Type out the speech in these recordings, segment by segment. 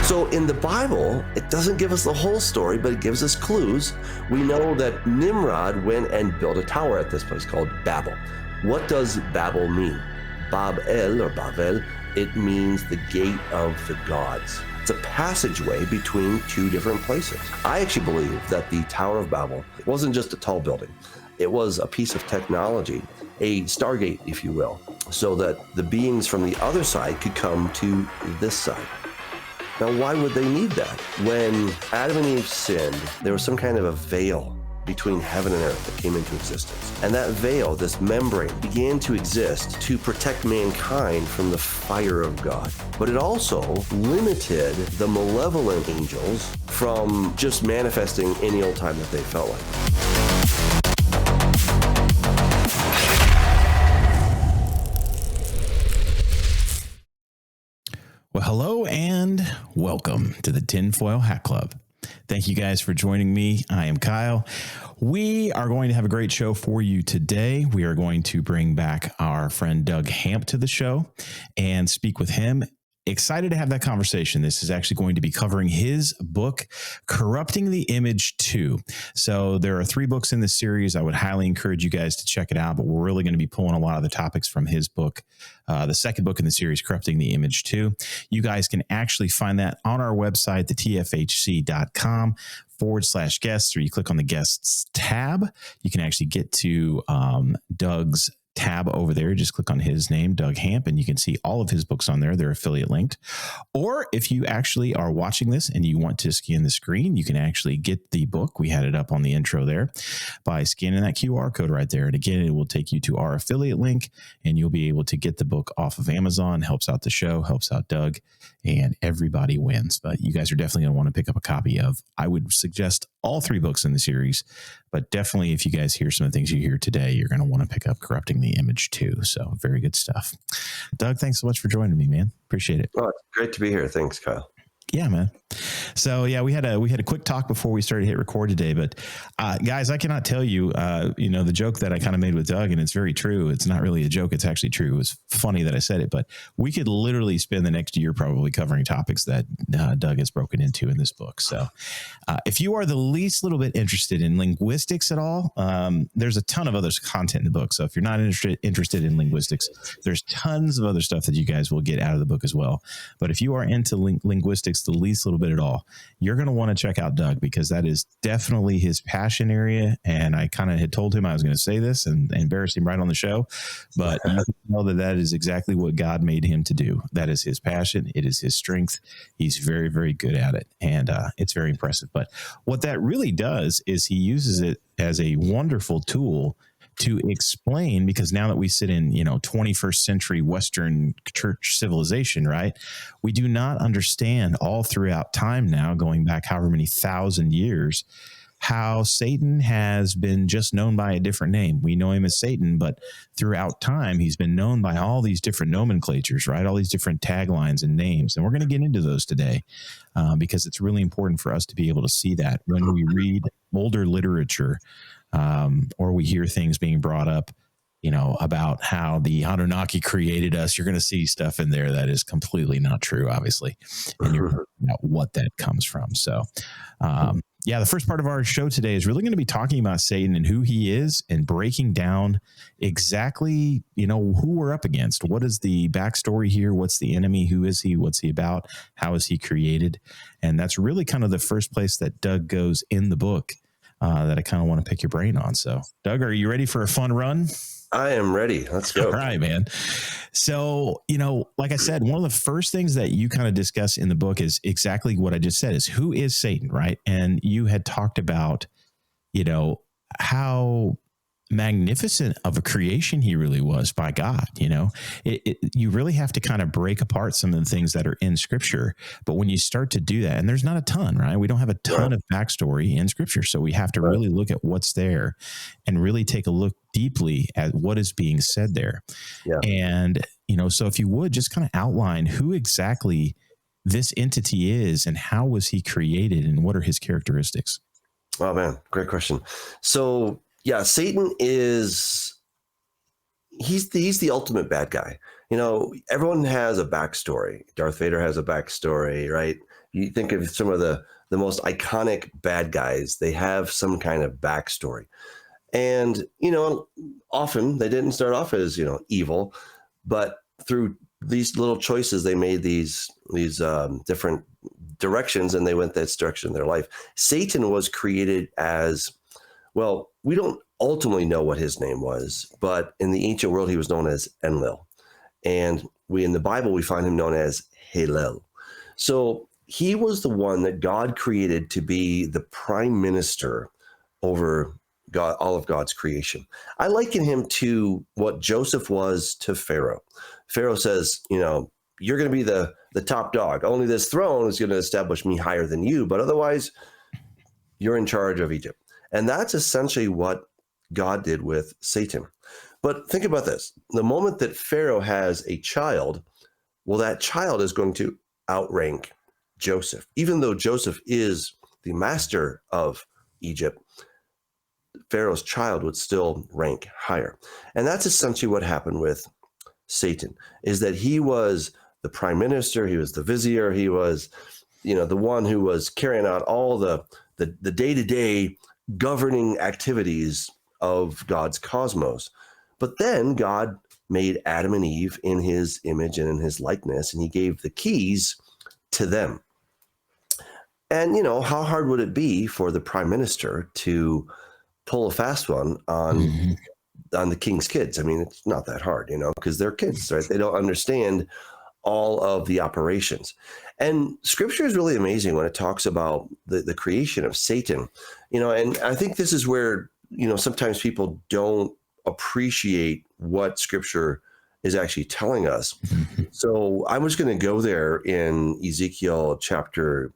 So in the Bible, it doesn't give us the whole story, but it gives us clues. We know that Nimrod went and built a tower at this place called Babel. What does Babel mean? Babel or Babel, it means the gate of the gods. It's a passageway between two different places. I actually believe that the Tower of Babel wasn't just a tall building. It was a piece of technology, a stargate, if you will, so that the beings from the other side could come to this side. Now, why would they need that? When Adam and Eve sinned, there was some kind of a veil between heaven and earth that came into existence. And that veil, this membrane, began to exist to protect mankind from the fire of God. But it also limited the malevolent angels from just manifesting any old time that they felt like. Well, hello and welcome to the Tinfoil Hat Club. Thank you guys for joining me. I am Kyle. We are going to have a great show for you today. We are going to bring back our friend Doug Hamp to the show and speak with him. Excited to have that conversation. This is actually going to be covering his book, Corrupting the Image 2. So there are 3 books in this series. I would highly encourage you guys to check it out, but we're really going to be pulling a lot of the topics from his book, the second book in the series, Corrupting the Image 2. You guys can actually find that on our website, thetfhc.com/guests, or you click on the guests tab. You can actually get to Doug's tab over there. Just click on his name, Doug Hamp, and you can see all of his books on there. They're affiliate linked. Or if you actually are watching this and you want to scan the screen, you can actually get the book. We had it up on the intro there by scanning that QR code right there. And again, it will take you to our affiliate link and you'll be able to get the book off of Amazon. Helps out the show, helps out Doug, and everybody wins. But you guys are definitely going to want to pick up a copy of, I would suggest, all 3 books in the series. But definitely, if you guys hear some of the things you hear today, you're going to want to pick up Corrupting the Image 2. So very good stuff. Doug, thanks so much for joining me, man. Appreciate it. Oh, it's great to be here. Thanks, Kyle. Yeah, man. So yeah, we had a quick talk before we started to hit record today, but guys, I cannot tell you, the joke that I kind of made with Doug, and it's very true. It's not really a joke. It's actually true. It was funny that I said it, but we could literally spend the next year probably covering topics that Doug has broken into in this book. So if you are the least little bit interested in linguistics at all, there's a ton of other content in the book. So if you're not interested in linguistics, there's tons of other stuff that you guys will get out of the book as well. But if you are into linguistics the least little bit at all, you're going to want to check out Doug, because that is definitely his passion area. And I kind of had told him I was going to say this and embarrass him right on the show, but you know that is exactly what God made him to do. That is his passion. It is his strength. He's very, very good at it. And it's very impressive. But what that really does is he uses it as a wonderful tool to explain, because now that we sit in, 21st century Western church civilization, right? We do not understand all throughout time now, going back however many thousand years, how Satan has been just known by a different name. We know him as Satan, but throughout time, he's been known by all these different nomenclatures, right? All these different taglines and names. And we're going to get into those today because it's really important for us to be able to see that when we read older literature, or we hear things being brought up, about how the Anunnaki created us. You're going to see stuff in there that is completely not true, obviously, and you're going to find out what that comes from. So, the first part of our show today is really going to be talking about Satan and who he is, and breaking down exactly, who we're up against. What is the backstory here? What's the enemy? Who is he? What's he about? How is he created? And that's really kind of the first place that Doug goes in the book. That I kind of want to pick your brain on. So, Doug, are you ready for a fun run? I am ready. Let's go. All right, man. So, like I said, one of the first things that you kind of discuss in the book is exactly what I just said, is who is Satan, right? And you had talked about, how magnificent of a creation he really was by God. You really have to kind of break apart some of the things that are in Scripture. But when you start to do that, and there's not a ton, right? We don't have a ton of backstory in Scripture. So we have to really look at what's there and really take a look deeply at what is being said there. Yeah. And, so if you would just kind of outline who exactly this entity is and how was he created and what are his characteristics? Oh, man. Great question. So, yeah, Satan he's the ultimate bad guy. Everyone has a backstory. Darth Vader has a backstory, right? You think of some of the most iconic bad guys, they have some kind of backstory. And, often they didn't start off as, evil, but through these little choices, they made these different directions, and they went that direction in their life. Satan was created as, well, we don't ultimately know what his name was, but in the ancient world, he was known as Enlil. And in the Bible, we find him known as Halel. So he was the one that God created to be the prime minister over God, all of God's creation. I liken him to what Joseph was to Pharaoh. Pharaoh says, you're going to be the top dog. Only this throne is going to establish me higher than you, but otherwise you're in charge of Egypt. And that's essentially what God did with Satan. But think about this. The moment that Pharaoh has a child, well, that child is going to outrank Joseph. Even though Joseph is the master of Egypt, Pharaoh's child would still rank higher. And that's essentially what happened with Satan, is that he was the prime minister, he was the vizier, he was, the one who was carrying out all the day-to-day governing activities of God's cosmos. But then God made Adam and Eve in his image and in his likeness, and he gave the keys to them. And, how hard would it be for the prime minister to pull a fast one on the king's kids? I mean, it's not that hard, because they're kids, right? They don't understand all of the operations. And scripture is really amazing when it talks about the creation of Satan, and I think this is where, sometimes people don't appreciate what scripture is actually telling us. So I'm just going to go there in Ezekiel chapter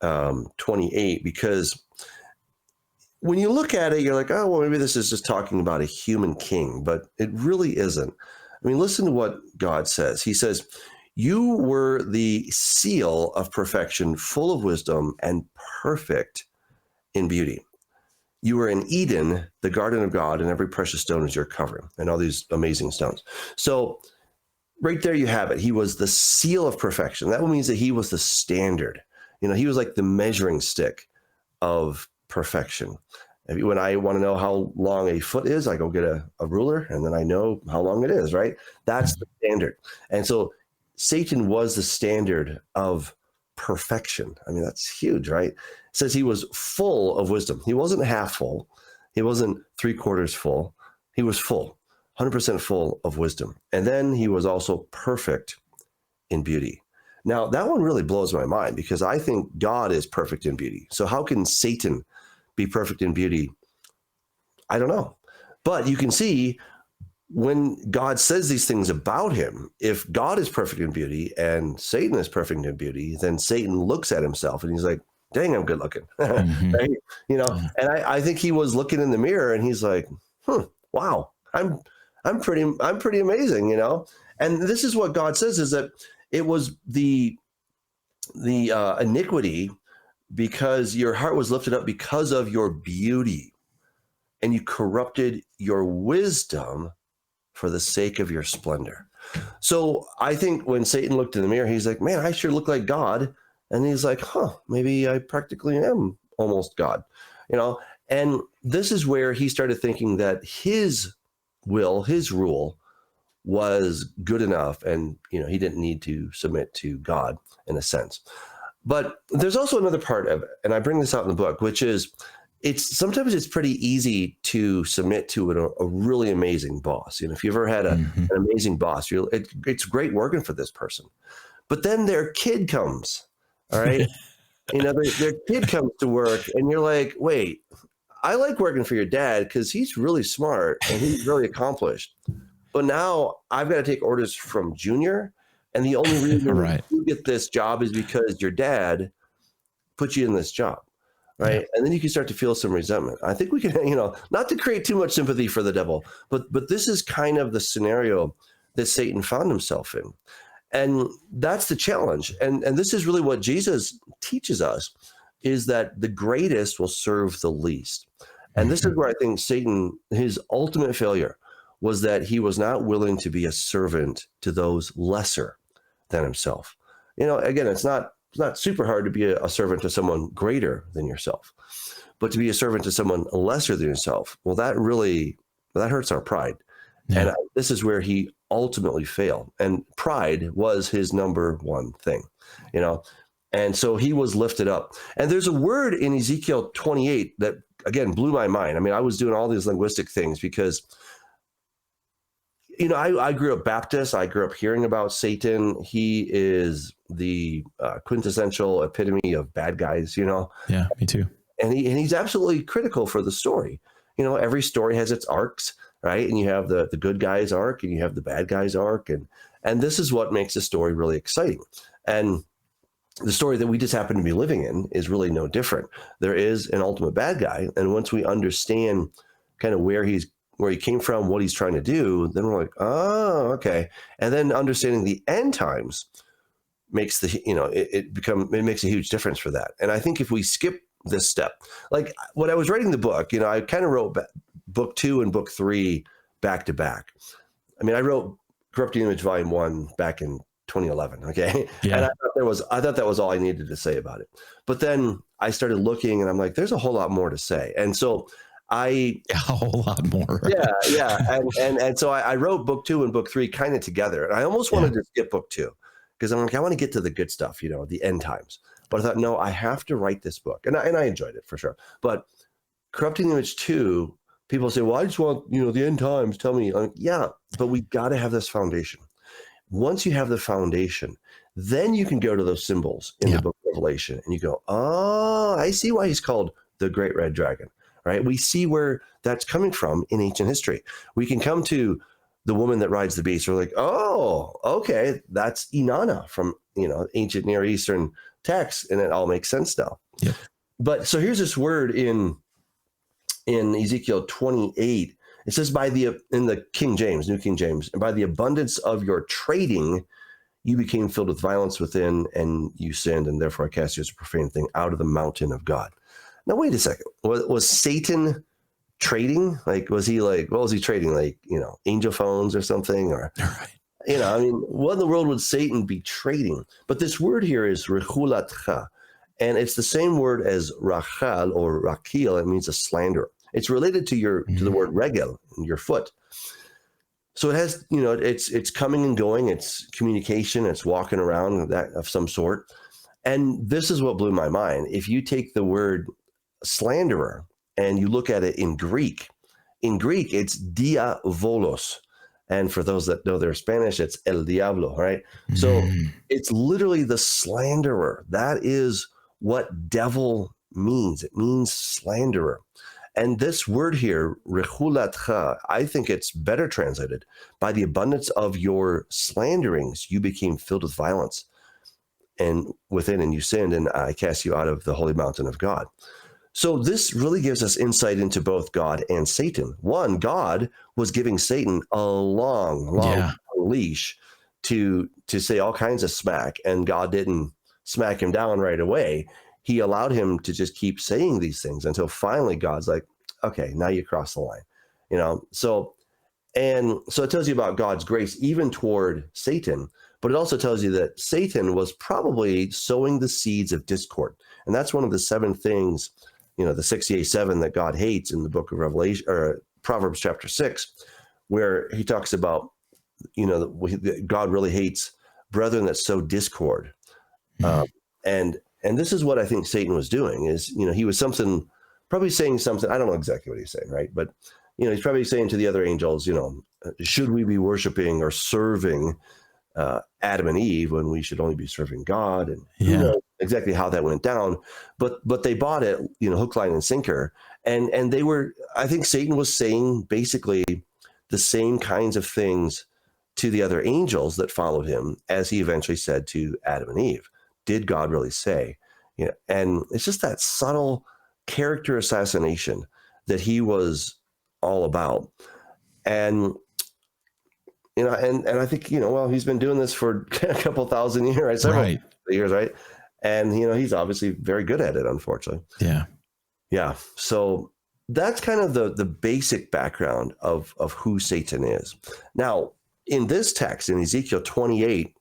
28, because when you look at it, you're like, oh, well, maybe this is just talking about a human king, but it really isn't. I mean, listen to what God says. He says, you were the seal of perfection, full of wisdom and perfect in beauty. You were in Eden, the garden of God, and every precious stone is your covering, and all these amazing stones. So right there you have it. He was the seal of perfection. That means that he was the standard. He was like the measuring stick of perfection. When I want to know how long a foot is, I go get a ruler, and then I know how long it is, right? That's the standard. And so Satan was the standard of perfection. I mean, that's huge, right? It says he was full of wisdom. He wasn't half full. He wasn't 3/4 full. He was full, 100% full of wisdom. And then he was also perfect in beauty. Now, that one really blows my mind, because I think God is perfect in beauty. So how can Satan be perfect in beauty? I don't know. But you can see when God says these things about him, if God is perfect in beauty and Satan is perfect in beauty, then Satan looks at himself and he's like, dang, I'm good looking. Right? And I think he was looking in the mirror and he's like, wow, I'm pretty amazing, And this is what God says, is that it was the iniquity, because your heart was lifted up because of your beauty, and you corrupted your wisdom for the sake of your splendor. So I think when Satan looked in the mirror, he's like, man, I sure look like God. And he's like, maybe I practically am almost God, And this is where he started thinking that his will, his rule was good enough, and he didn't need to submit to God in a sense. But there's also another part of it, and I bring this out in the book, which is sometimes it's pretty easy to submit to a really amazing boss. If you've ever had an amazing boss, it's great working for this person. But then their kid comes, all right? Their kid comes to work, and you're like, wait, I like working for your dad because he's really smart and he's really accomplished. But now I've got to take orders from Junior, and the only reason you get this job is because your dad put you in this job. Right. Yeah. And then you can start to feel some resentment. I think we can, not to create too much sympathy for the devil, but this is kind of the scenario that Satan found himself in. And that's the challenge. And this is really what Jesus teaches us, is that the greatest will serve the least. And this is where I think Satan, his ultimate failure was that he was not willing to be a servant to those lesser than himself. Again, it's not it's not super hard to be a servant to someone greater than yourself, but to be a servant to someone lesser than yourself, well, that hurts our pride. Yeah. And this is where he ultimately failed. And pride was his number one thing, you know? And so he was lifted up. And there's a word in Ezekiel 28 that, again, blew my mind. I mean, I was doing all these linguistic things because, you know, I grew up Baptist. I grew up hearing about Satan. He is the quintessential epitome of bad guys, you know? Yeah, me too. And he's absolutely critical for the story. You know, every story has its arcs, right? And you have the good guy's arc and you have the bad guy's arc. And this is what makes the story really exciting. And the story that we just happen to be living in is really no different. There is an ultimate bad guy. And once we understand kind of where he came from, what he's trying to do, then we're like, oh, okay. And then understanding the end times makes it makes a huge difference for that. And I think if we skip this step, like when I was writing the book, you know, I kind of wrote book 2 and book 3 back to back. I mean, I wrote Corrupting Image Volume 1 back in 2011. Okay. Yeah. And I thought that was all I needed to say about it. But then I started looking and I'm like, there's a whole lot more to say. And so a whole lot more. Yeah. And so I wrote book 2 and book 3 kind of together. And I almost wanted to skip book 2 because I'm like, I want to get to the good stuff, you know, the end times. But I thought, no, I have to write this book. And I enjoyed it for sure. But Corrupting the Image 2, people say, well, I just want, you know, the end times. Tell me. I'm like, yeah, but we got to have this foundation. Once you have the foundation, then you can go to those symbols in the book of Revelation and you go, oh, I see why he's called the Great Red Dragon, right? We see where that's coming from in ancient history. We can come to the woman that rides the beast. We're like, oh, okay, that's Inanna from, you know, ancient Near Eastern texts, and it all makes sense now. Yep. But so here's this word in Ezekiel 28. It says in the King James, New King James, and by the abundance of your trading, you became filled with violence within, and you sinned, and therefore I cast you as a profane thing out of the mountain of God. Now, wait a second. Was Satan trading? Like, was he what was he trading? Like, you know, angel phones or something? Or, Right. you know, I mean, what in the world would Satan be trading? But this word here is rechulatcha, and it's the same word as rachal or rakil. It means a slanderer. It's related to to the word regel, your foot. So it has, you know, it's coming and going. It's communication. It's walking around that of some sort. And this is what blew my mind. If you take the word slanderer and you look at it in Greek, it's diavolos. And for those that know their Spanish, it's el diablo, right? So it's literally the slanderer. That is what devil means. It means slanderer. And this word here, rechulatcha, I think it's better translated, by the abundance of your slanderings, you became filled with violence and you sinned, and I cast you out of the holy mountain of God. So this really gives us insight into both God and Satan. One, God was giving Satan a long leash to say all kinds of smack, and God didn't smack him down right away. He allowed him to just keep saying these things until finally God's like, okay, now you cross the line, you know? So it tells you about God's grace even toward Satan, but it also tells you that Satan was probably sowing the seeds of discord. And that's one of the 7 things, you know, the 67 that God hates in the book of Revelation or Proverbs chapter 6, where he talks about, you know, God really hates brethren that sow discord. And this is what I think Satan was doing is, you know, he was probably saying something. I don't know exactly what he's saying, right? But, you know, he's probably saying to the other angels, you know, should we be worshiping or serving Adam and Eve when we should only be serving God? And who knows exactly how that went down, but they bought it, you know, hook, line, and sinker. And they were, I think Satan was saying basically the same kinds of things to the other angels that followed him as he eventually said to Adam and Eve. Did God really say? You know, and it's just that subtle character assassination that he was all about. And, you know, and I think, you know, well, he's been doing this for a couple thousand years, right? Several years, right? And, you know, he's obviously very good at it, unfortunately. Yeah. Yeah. So that's kind of the basic background of who Satan is. Now, in this text, in Ezekiel 28,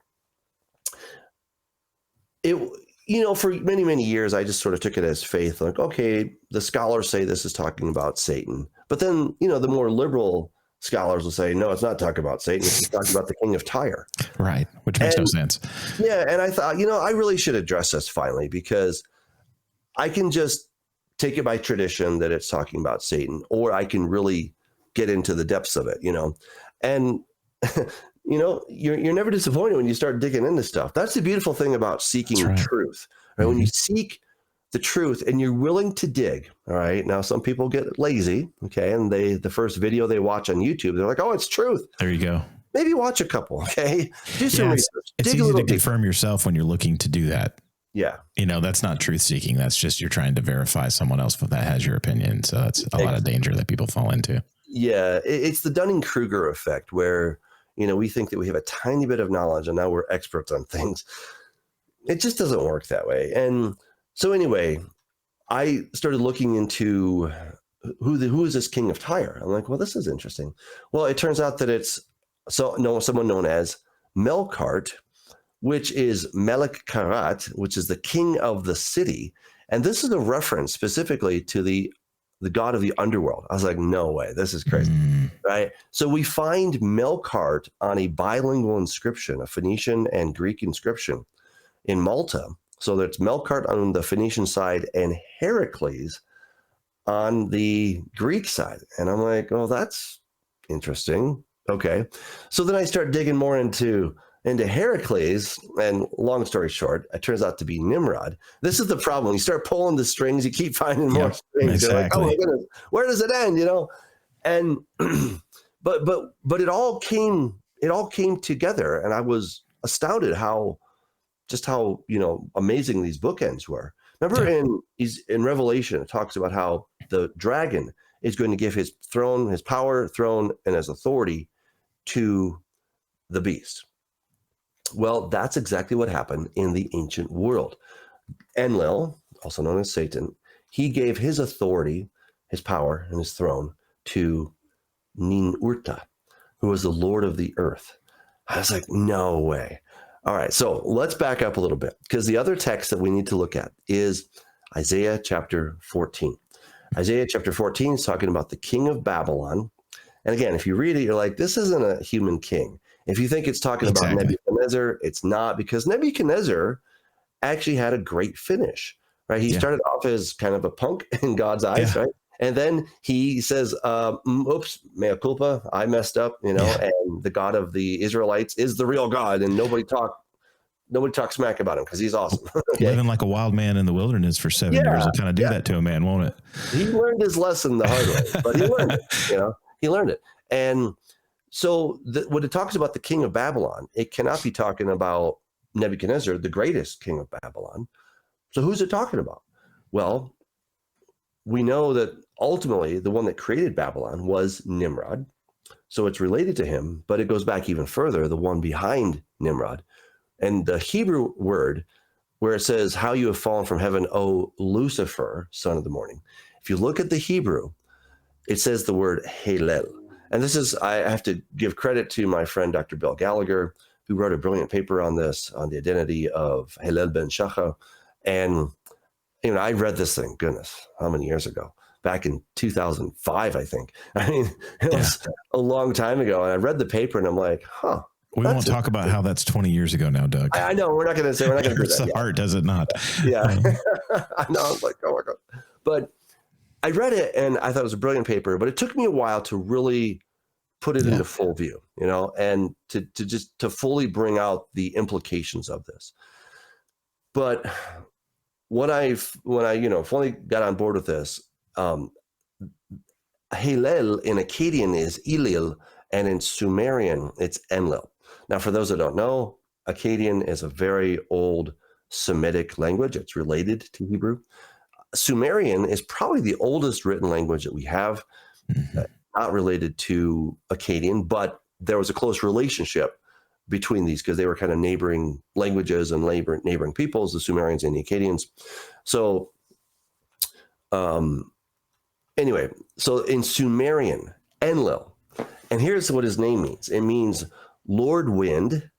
for many, many years, I just sort of took it as faith. Like, okay, the scholars say this is talking about Satan. But then, the more liberal scholars will say, no, it's not talking about Satan. It's talking about the king of Tyre. Right. Which makes no sense. Yeah. And I thought, I really should address this finally, because I can just take it by tradition that it's talking about Satan, or I can really get into the depths of it, and you're never disappointed when you start digging into stuff. That's the beautiful thing about seeking truth, right? Mm-hmm. When you seek the truth and you're willing to dig. All right. Now, some people get lazy. Okay. And the first video they watch on YouTube, they're like, oh, it's truth. There you go. Maybe watch a couple. Okay. Do some research. It's easy to confirm yourself when you're looking to do that. Yeah. That's not truth seeking. That's just, you're trying to verify someone else that has your opinion. So that's a lot of danger that people fall into. Yeah. It's the Dunning-Kruger effect where, we think that we have a tiny bit of knowledge and now we're experts on things. It just doesn't work that way. And so anyway, I started looking into who is this king of Tyre? I'm like, well, this is interesting. Well, it turns out that it's someone known as Melkart, which is Melek Karat, which is the king of the city. And this is a reference specifically to the god of the underworld. I was like, no way, this is crazy, right? So we find Melkart on a bilingual inscription, a Phoenician and Greek inscription in Malta. So that's Melkart on the Phoenician side and Heracles on the Greek side. And I'm like, oh, that's interesting. Okay. So then I start digging more into Heracles, and long story short, it turns out to be Nimrod. This is the problem. You start pulling the strings, you keep finding more strings. Exactly. You're like, oh my goodness, where does it end? And but it all came together, and I was astounded how amazing these bookends were. Remember in Revelation, it talks about how the dragon is going to give his throne, his power, throne, and his authority to the beast. Well, that's exactly what happened in the ancient world. Enlil, also known as Satan, he gave his authority, his power, and his throne to Ninurta, who was the Lord of the earth. I was like, no way. All right, so let's back up a little bit, because the other text that we need to look at is Isaiah chapter 14. Isaiah chapter 14 is talking about the king of Babylon. And again, if you read it, you're like, this isn't a human king. If you think it's talking about Nebuchadnezzar, it's not, because Nebuchadnezzar actually had a great finish, right? He started off as kind of a punk in God's eyes, right? And then he says, oops, mea culpa, I messed up, and the God of the Israelites is the real God, and nobody talk smack about him because he's awesome. Okay? Living like a wild man in the wilderness for 7 years will kind of do that to a man, won't it? He learned his lesson the hard way, but he learned it, he learned it. And so when it talks about the king of Babylon, it cannot be talking about Nebuchadnezzar, the greatest king of Babylon. So who's it talking about? Well, we know that ultimately the one that created Babylon was Nimrod. So it's related to him, but it goes back even further, the one behind Nimrod. And the Hebrew word where it says, how you have fallen from heaven, O Lucifer, son of the morning. If you look at the Hebrew, it says the word Halel. And this is, I have to give credit to my friend, Dr. Bill Gallagher, who wrote a brilliant paper on this, on the identity of Halel ben Shacha. And, I read this thing, goodness, how many years ago? Back in 2005, I think. I mean, it was a long time ago. And I read the paper and I'm like, huh. We won't talk about how that's 20 years ago now, Doug. I know. We're not going to do that. The heart, does it not? Yeah. I know. I was like, oh my God. But I read it and I thought it was a brilliant paper, but it took me a while to really put it into full view, and to fully bring out the implications of this. But when I fully got on board with this, Halel in Akkadian is Elil, and in Sumerian it's Enlil. Now, for those that don't know, Akkadian is a very old Semitic language. It's related to Hebrew. Sumerian is probably the oldest written language that we have, not related to Akkadian, but there was a close relationship between these because they were kind of neighboring languages and neighboring peoples, the Sumerians and the Akkadians. So anyway, so in Sumerian, Enlil, and here's what his name means. It means Lord Wind.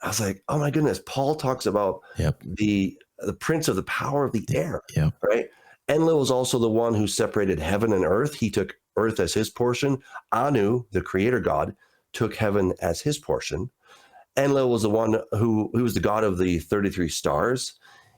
I was like, oh my goodness, Paul talks about the the prince of the power of the air, Yeah. right? Enlil was also the one who separated heaven and earth. He took earth as his portion. Anu, the creator god, took heaven as his portion. Enlil was the one who was the god of the 33 stars.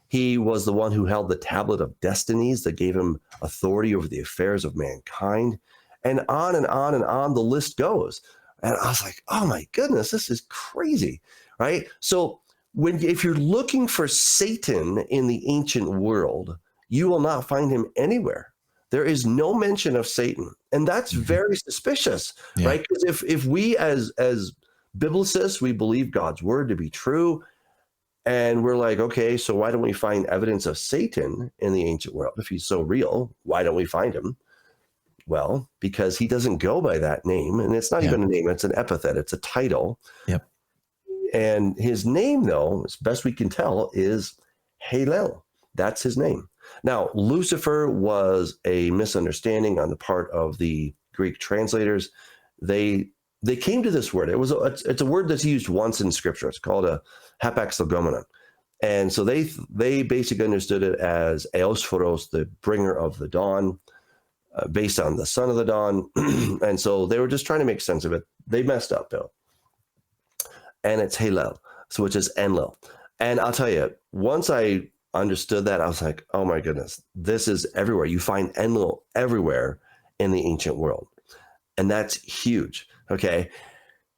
He was the one who held the tablet of destinies that gave him authority over the affairs of mankind. And on and on and on the list goes. And I was like, oh my goodness, this is crazy, right? So if you're looking for Satan in the ancient world, you will not find him anywhere. There is no mention of Satan. And that's very suspicious, right? Because if we as biblicists, we believe God's word to be true, and we're like, okay, so why don't we find evidence of Satan in the ancient world? If he's so real, why don't we find him? Well, because he doesn't go by that name, and it's not even a name, it's an epithet, it's a title. Yep. And his name, though, as best we can tell, is Hallel. That's his name. Now, Lucifer was a misunderstanding on the part of the Greek translators. They came to this word. It's a word that's used once in Scripture. It's called a hapax legomenon. And so they basically understood it as Eosphoros, the bringer of the dawn, based on the son of the dawn. And so they were just trying to make sense of it. They messed up, though. And it's Hallel, so which is Enlil. And I'll tell you, once I understood that, I was like, oh my goodness, this is everywhere. You find Enlil everywhere in the ancient world. And that's huge. Okay.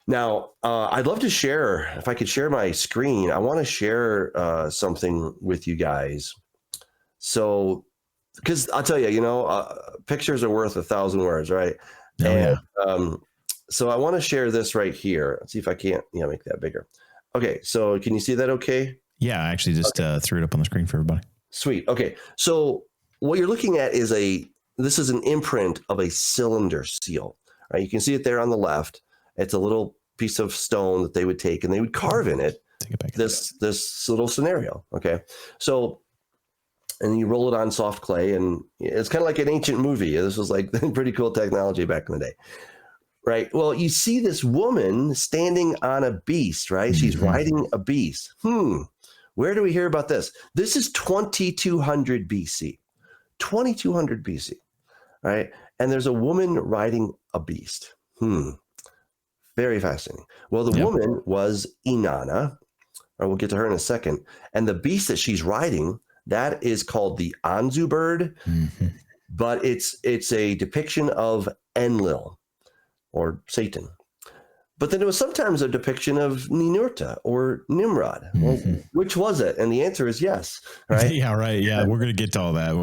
Now, I'd love to share, if I could share my screen, I want to share something with you guys. So, because I'll tell you, pictures are worth 1,000 words, right? Oh, and so I want to share this right here. Let's see if I can't make that bigger. Okay. So can you see that okay? Yeah, I actually just threw it up on the screen for everybody. Sweet. Okay. So what you're looking at is this is an imprint of a cylinder seal. Right? You can see it there on the left. It's a little piece of stone that they would take and they would carve in it. Take it back. This little scenario. Okay. So, and you roll it on soft clay, and it's kind of like an ancient movie. This was like pretty cool technology back in the day. Right. Well, you see this woman standing on a beast, right? She's riding a beast. Where do we hear about this? This is 2200 BC. 2200 BC. Right. And there's a woman riding a beast. Very fascinating. Well, the woman was Inanna, or we'll get to her in a second. And the beast that she's riding, that is called the Anzu bird, but it's a depiction of Enlil, or Satan. But then it was sometimes a depiction of Ninurta or Nimrod. Well, which was it? And the answer is yes. Right? Yeah, right. Yeah, we're going to get to all that.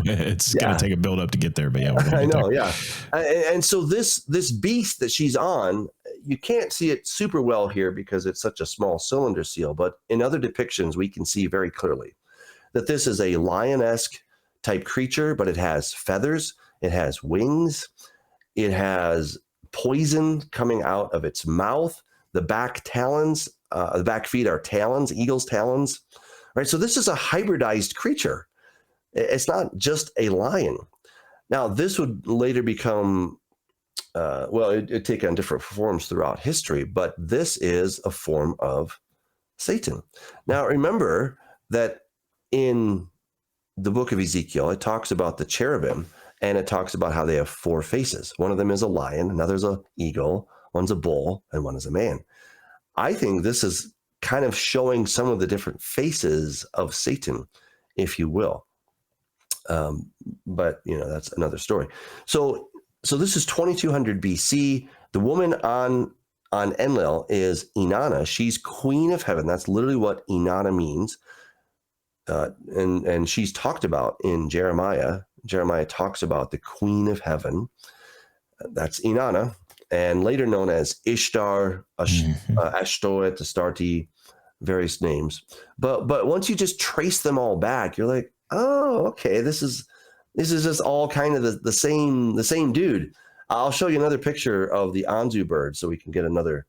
It's going to take a build up to get there, but yeah. I know, yeah. And so this beast that she's on, you can't see it super well here because it's such a small cylinder seal, but in other depictions, we can see very clearly that this is a lion-esque type creature, but it has feathers, it has wings, it has poison coming out of its mouth. The back talons, the back feet are talons, eagle's talons, right? So this is a hybridized creature. It's not just a lion. Now, this would later become, it'd take on different forms throughout history, but this is a form of Satan. Now, remember that in the book of Ezekiel, it talks about the cherubim, and it talks about how they have 4 faces. One of them is a lion, another's an eagle, one's a bull, and one is a man. I think this is kind of showing some of the different faces of Satan, if you will. But, that's another story. So this is 2200 BC. The woman on Enlil is Inanna. She's queen of heaven. That's literally what Inanna means. And she's talked about in Jeremiah. Jeremiah talks about the queen of heaven. That's Inanna, and later known as Ishtar, Ashtoreth, Astarte, various names. But once you just trace them all back, you're like, oh, okay, this is just all kind of the same dude. I'll show you another picture of the Anzu bird so we can get another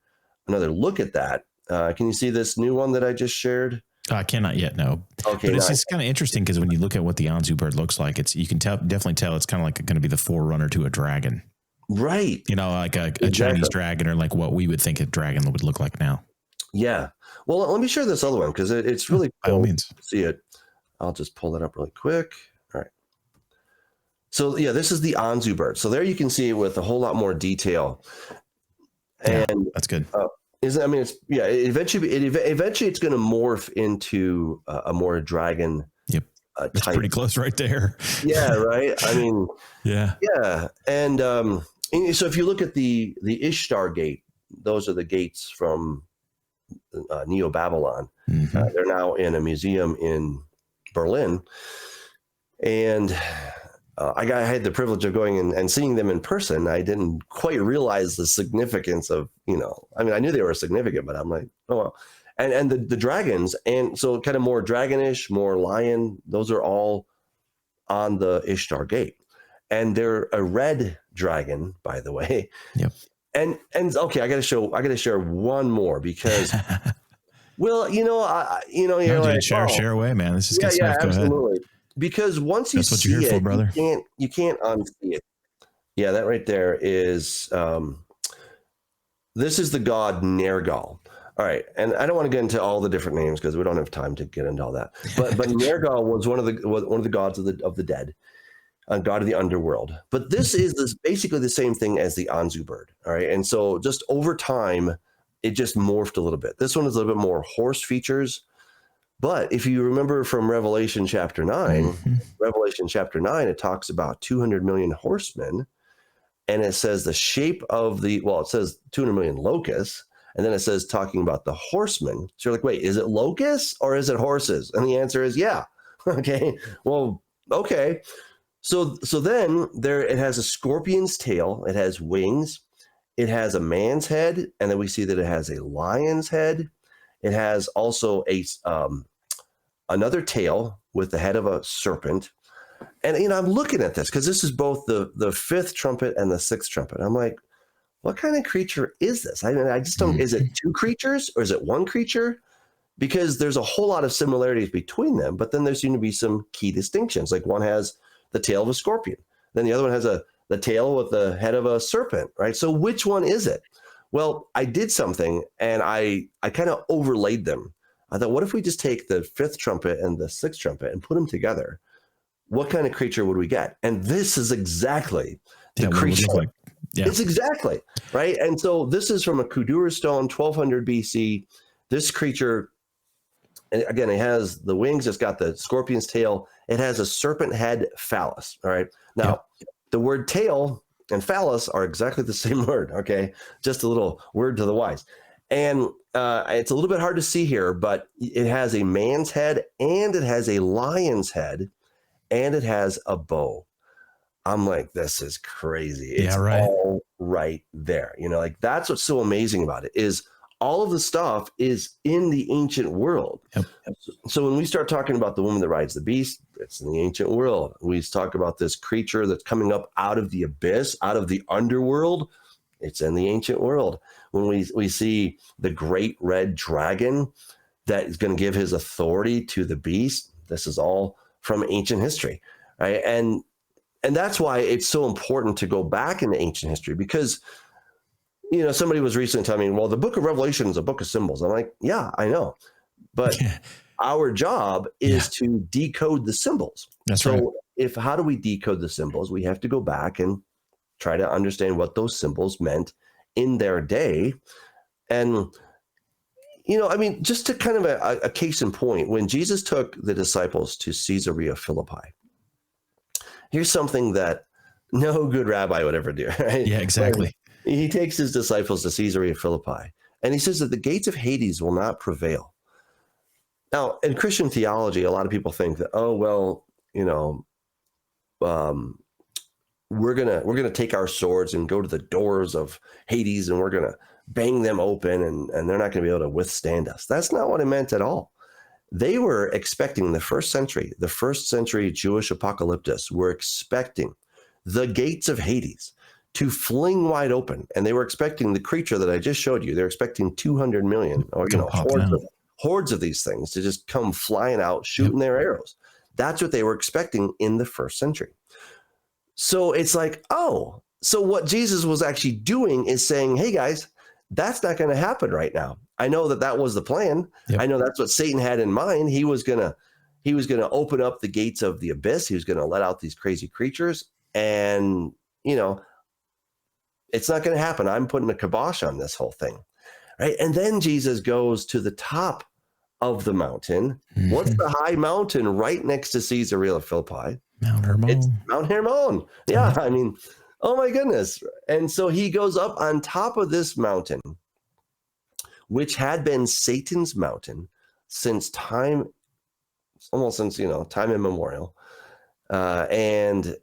look at that. Can you see this new one that I just shared? I cannot yet, no. Okay, but it's kind of interesting because when you look at what the Anzu bird looks like, you can definitely tell it's kind of like going to be the forerunner to a dragon, right? Like a Chinese dragon, or like what we would think a dragon would look like now. Yeah. Well, let me share this other one because it's really cool. By all means. To see it. I'll just pull it up really quick. All right. So yeah, this is the Anzu bird. So there you can see it with a whole lot more detail. And yeah, that's good. Eventually it's going to morph into a more dragon. Yep. It's type. Pretty close right there. Yeah. Right. I mean, yeah. And so if you look at the Ishtar gate, those are the gates from Neo-Babylon. Mm-hmm. They're now in a museum in Berlin. And I had the privilege of going and seeing them in person. I didn't quite realize the significance of, I knew they were significant, but I'm like, oh, well. And the dragons, and so kind of more dragonish, more lion, those are all on the Ishtar gate. And they're a red dragon, by the way. Yep. And okay, I got to share one more because, well, you're like, share away, man. This is good stuff. Yeah, Go absolutely. ahead. Because once you That's what see you're here it, for, brother. you can't unsee it. Yeah, that right there is, this is the god Nergal. All right, and I don't want to get into all the different names because we don't have time to get into all that. But Nergal was one of the gods of the dead, a god of the underworld. But this is basically the same thing as the Anzu bird. All right, and so just over time, it just morphed a little bit. This one is a little bit more horse features. But if you remember from Revelation chapter 9, it talks about 200 million horsemen, and it says the shape of it says 200 million locusts. And then it says talking about the horsemen. So you're like, wait, is it locusts or is it horses? And the answer is yeah. Okay. Well, okay. So then it has a scorpion's tail. It has wings. It has a man's head. And then we see that it has a lion's head. It has also another tail with the head of a serpent. And, I'm looking at this because this is both the fifth trumpet and the sixth trumpet. I'm like, what kind of creature is this? I just don't, is it two creatures or is it one creature? Because there's a whole lot of similarities between them, but then there seem to be some key distinctions. Like one has the tail of a scorpion. Then the other one has the tail with the head of a serpent, right? So which one is it? Well, I did something and I kind of overlaid them. I thought, what if we just take the fifth trumpet and the sixth trumpet and put them together? What kind of creature would we get? And this is exactly the creature. Yeah. It's exactly right. And so this is from a Kudura stone, 1200 BC. This creature, and again, it has the wings. It's got the scorpion's tail. It has a serpent head phallus. All right. Now, the word tail and phallus are exactly the same word. Okay. Just a little word to the wise. And it's a little bit hard to see here, but it has a man's head and it has a lion's head and it has a bow. I'm like, this is crazy. It's all right there. Like that's what's so amazing about it is all of the stuff is in the ancient world. Yep. So when we start talking about the woman that rides the beast, it's in the ancient world. We talk about this creature that's coming up out of the abyss, out of the underworld. It's in the ancient world. When we see the great red dragon that is going to give his authority to the beast, this is all from ancient history, right? And that's why it's so important to go back into ancient history because, somebody was recently telling me, well, the book of Revelation is a book of symbols. I'm like, yeah, I know. But our job is to decode the symbols. That's right. So how do we decode the symbols? We have to go back and try to understand what those symbols meant in their day. And, just to kind of a case in point, when Jesus took the disciples to Caesarea Philippi, here's something that no good rabbi would ever do, right? Yeah, exactly. He takes his disciples to Caesarea Philippi, and he says that the gates of Hades will not prevail. Now, in Christian theology, a lot of people think that, we're gonna take our swords and go to the doors of Hades, and we're gonna bang them open, and they're not gonna be able to withstand us. That's not what it meant at all. They were expecting the first century Jewish apocalyptists were expecting the gates of Hades to fling wide open. And they were expecting the creature that I just showed you. They're expecting 200 million or, hordes of these things to just come flying out, shooting their arrows. That's what they were expecting in the first century. So it's like, so what Jesus was actually doing is saying, hey guys, that's not going to happen right now. I know that was the plan. Yep. I know that's what Satan had in mind. He was going to, he was going to open up the gates of the abyss. He was going to let out these crazy creatures. And, it's not going to happen. I'm putting a kibosh on this whole thing. Right. And then Jesus goes to the top of the mountain. Mm-hmm. What's the high mountain right next to Caesarea Philippi? Mount Hermon. It's Mount Hermon. Yeah. I mean, oh my goodness. And so he goes up on top of this mountain, which had been Satan's mountain since time, almost since, time immemorial. And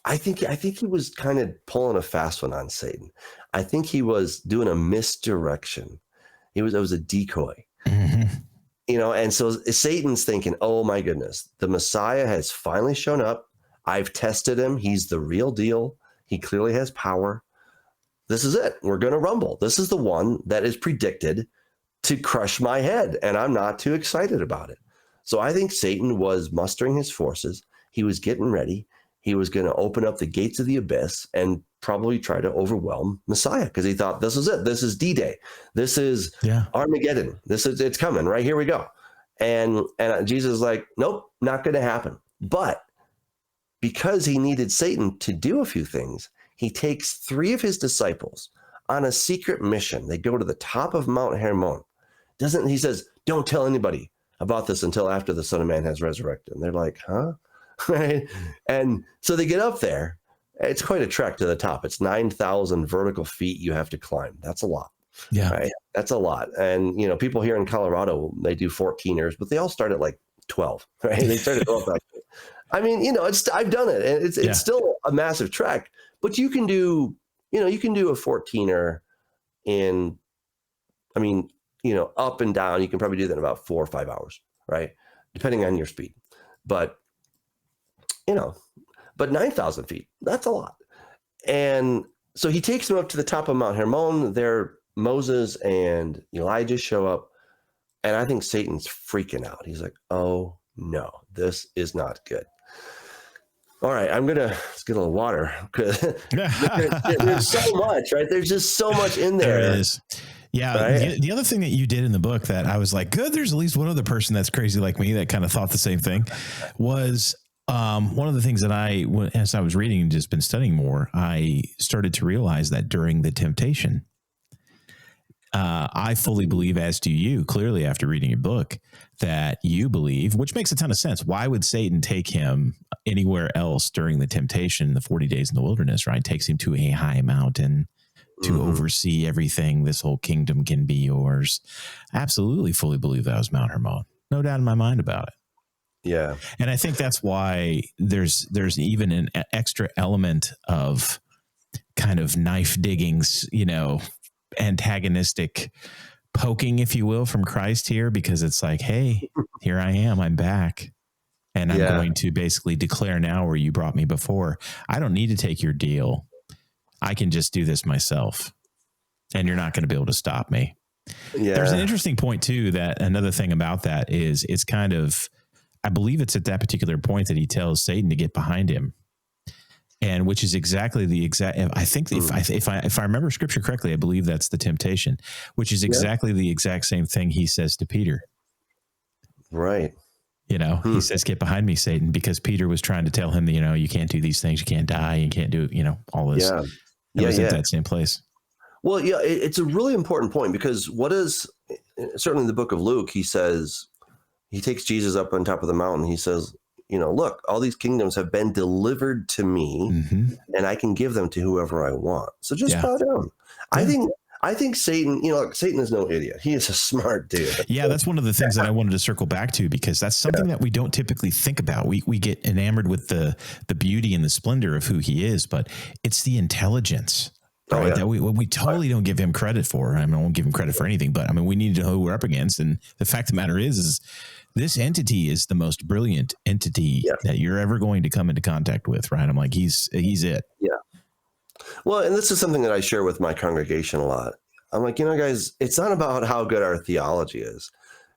I think he was kind of pulling a fast one on Satan. I think he was doing a misdirection. It was a decoy, mm-hmm. And so Satan's thinking, oh my goodness, the Messiah has finally shown up. I've tested him. He's the real deal. He clearly has power. This is it. We're going to rumble. This is the one that is predicted to crush my head, and I'm not too excited about it. So I think Satan was mustering his forces. He was getting ready. He was going to open up the gates of the abyss and probably try to overwhelm Messiah, because he thought, this is it. This is D-Day. This is Armageddon. It's coming. Right, here we go. And Jesus is like, nope, not going to happen. But because he needed Satan to do a few things, he takes 3 of his disciples on a secret mission. They go to the top of Mount Hermon. He says, don't tell anybody about this until after the Son of Man has resurrected. And they're like, huh? Right. And so they get up there. It's quite a trek to the top. It's 9,000 vertical feet you have to climb. That's a lot. Yeah. Right? That's a lot. And, people here in Colorado, they do 14ers, but they all start at like 12. Right. They started going back. I mean, I've done it, and it's still a massive trek, but you can do a 14er in, up and down. You can probably do that in about 4 or 5 hours, right? Depending on your speed. But 9,000 feet, that's a lot. And so he takes them up to the top of Mount Hermon. There, Moses and Elijah show up. And I think Satan's freaking out. He's like, oh no, this is not good. All right, let's get a little water. There's so much, right? There's just so much in there. There is. Yeah. Right? The other thing that you did in the book that I was like, good, there's at least one other person that's crazy like me that kind of thought the same thing, was one of the things that as I was reading and just been studying more, I started to realize that during the temptation, I fully believe, as do you, clearly after reading your book, that you believe, which makes a ton of sense. Why would Satan take him anywhere else during the temptation, the 40 days in the wilderness, right? Takes him to a high mountain to oversee everything. This whole kingdom can be yours. Absolutely fully believe that was Mount Hermon. No doubt in my mind about it. Yeah. And I think that's why there's even an extra element of kind of knife diggings, antagonistic poking, if you will, from Christ here, because it's like, hey, here I am, I'm back. And I'm going to basically declare now where you brought me before. I don't need to take your deal. I can just do this myself. And you're not going to be able to stop me. Yeah. There's an interesting point too, that another thing about that is it's kind of, I believe it's at that particular point that he tells Satan to get behind him. And which is exactly I think if I remember scripture correctly, I believe that's the temptation, which is exactly the exact same thing he says to Peter. Right. He says, get behind me, Satan, because Peter was trying to tell him that, you can't do these things. You can't die. You can't do, all this. Yeah. It was at that same place. Well, yeah, it's a really important point, because certainly in the book of Luke, he says, he takes Jesus up on top of the mountain. He says, look, all these kingdoms have been delivered to me, and I can give them to whoever I want. So just bow down. Yeah. I think Satan, Satan is no idiot. He is a smart dude. Yeah, that's one of the things that I wanted to circle back to, because that's something that we don't typically think about. We get enamored with the beauty and the splendor of who he is, but it's the intelligence. Right, that we totally don't give him credit for. I won't give him credit for anything, but we need to know who we're up against. And the fact of the matter is this entity is the most brilliant entity that you're ever going to come into contact with, right? I'm like, he's it. Yeah. Well, and this is something that I share with my congregation a lot. I'm like, guys, it's not about how good our theology is,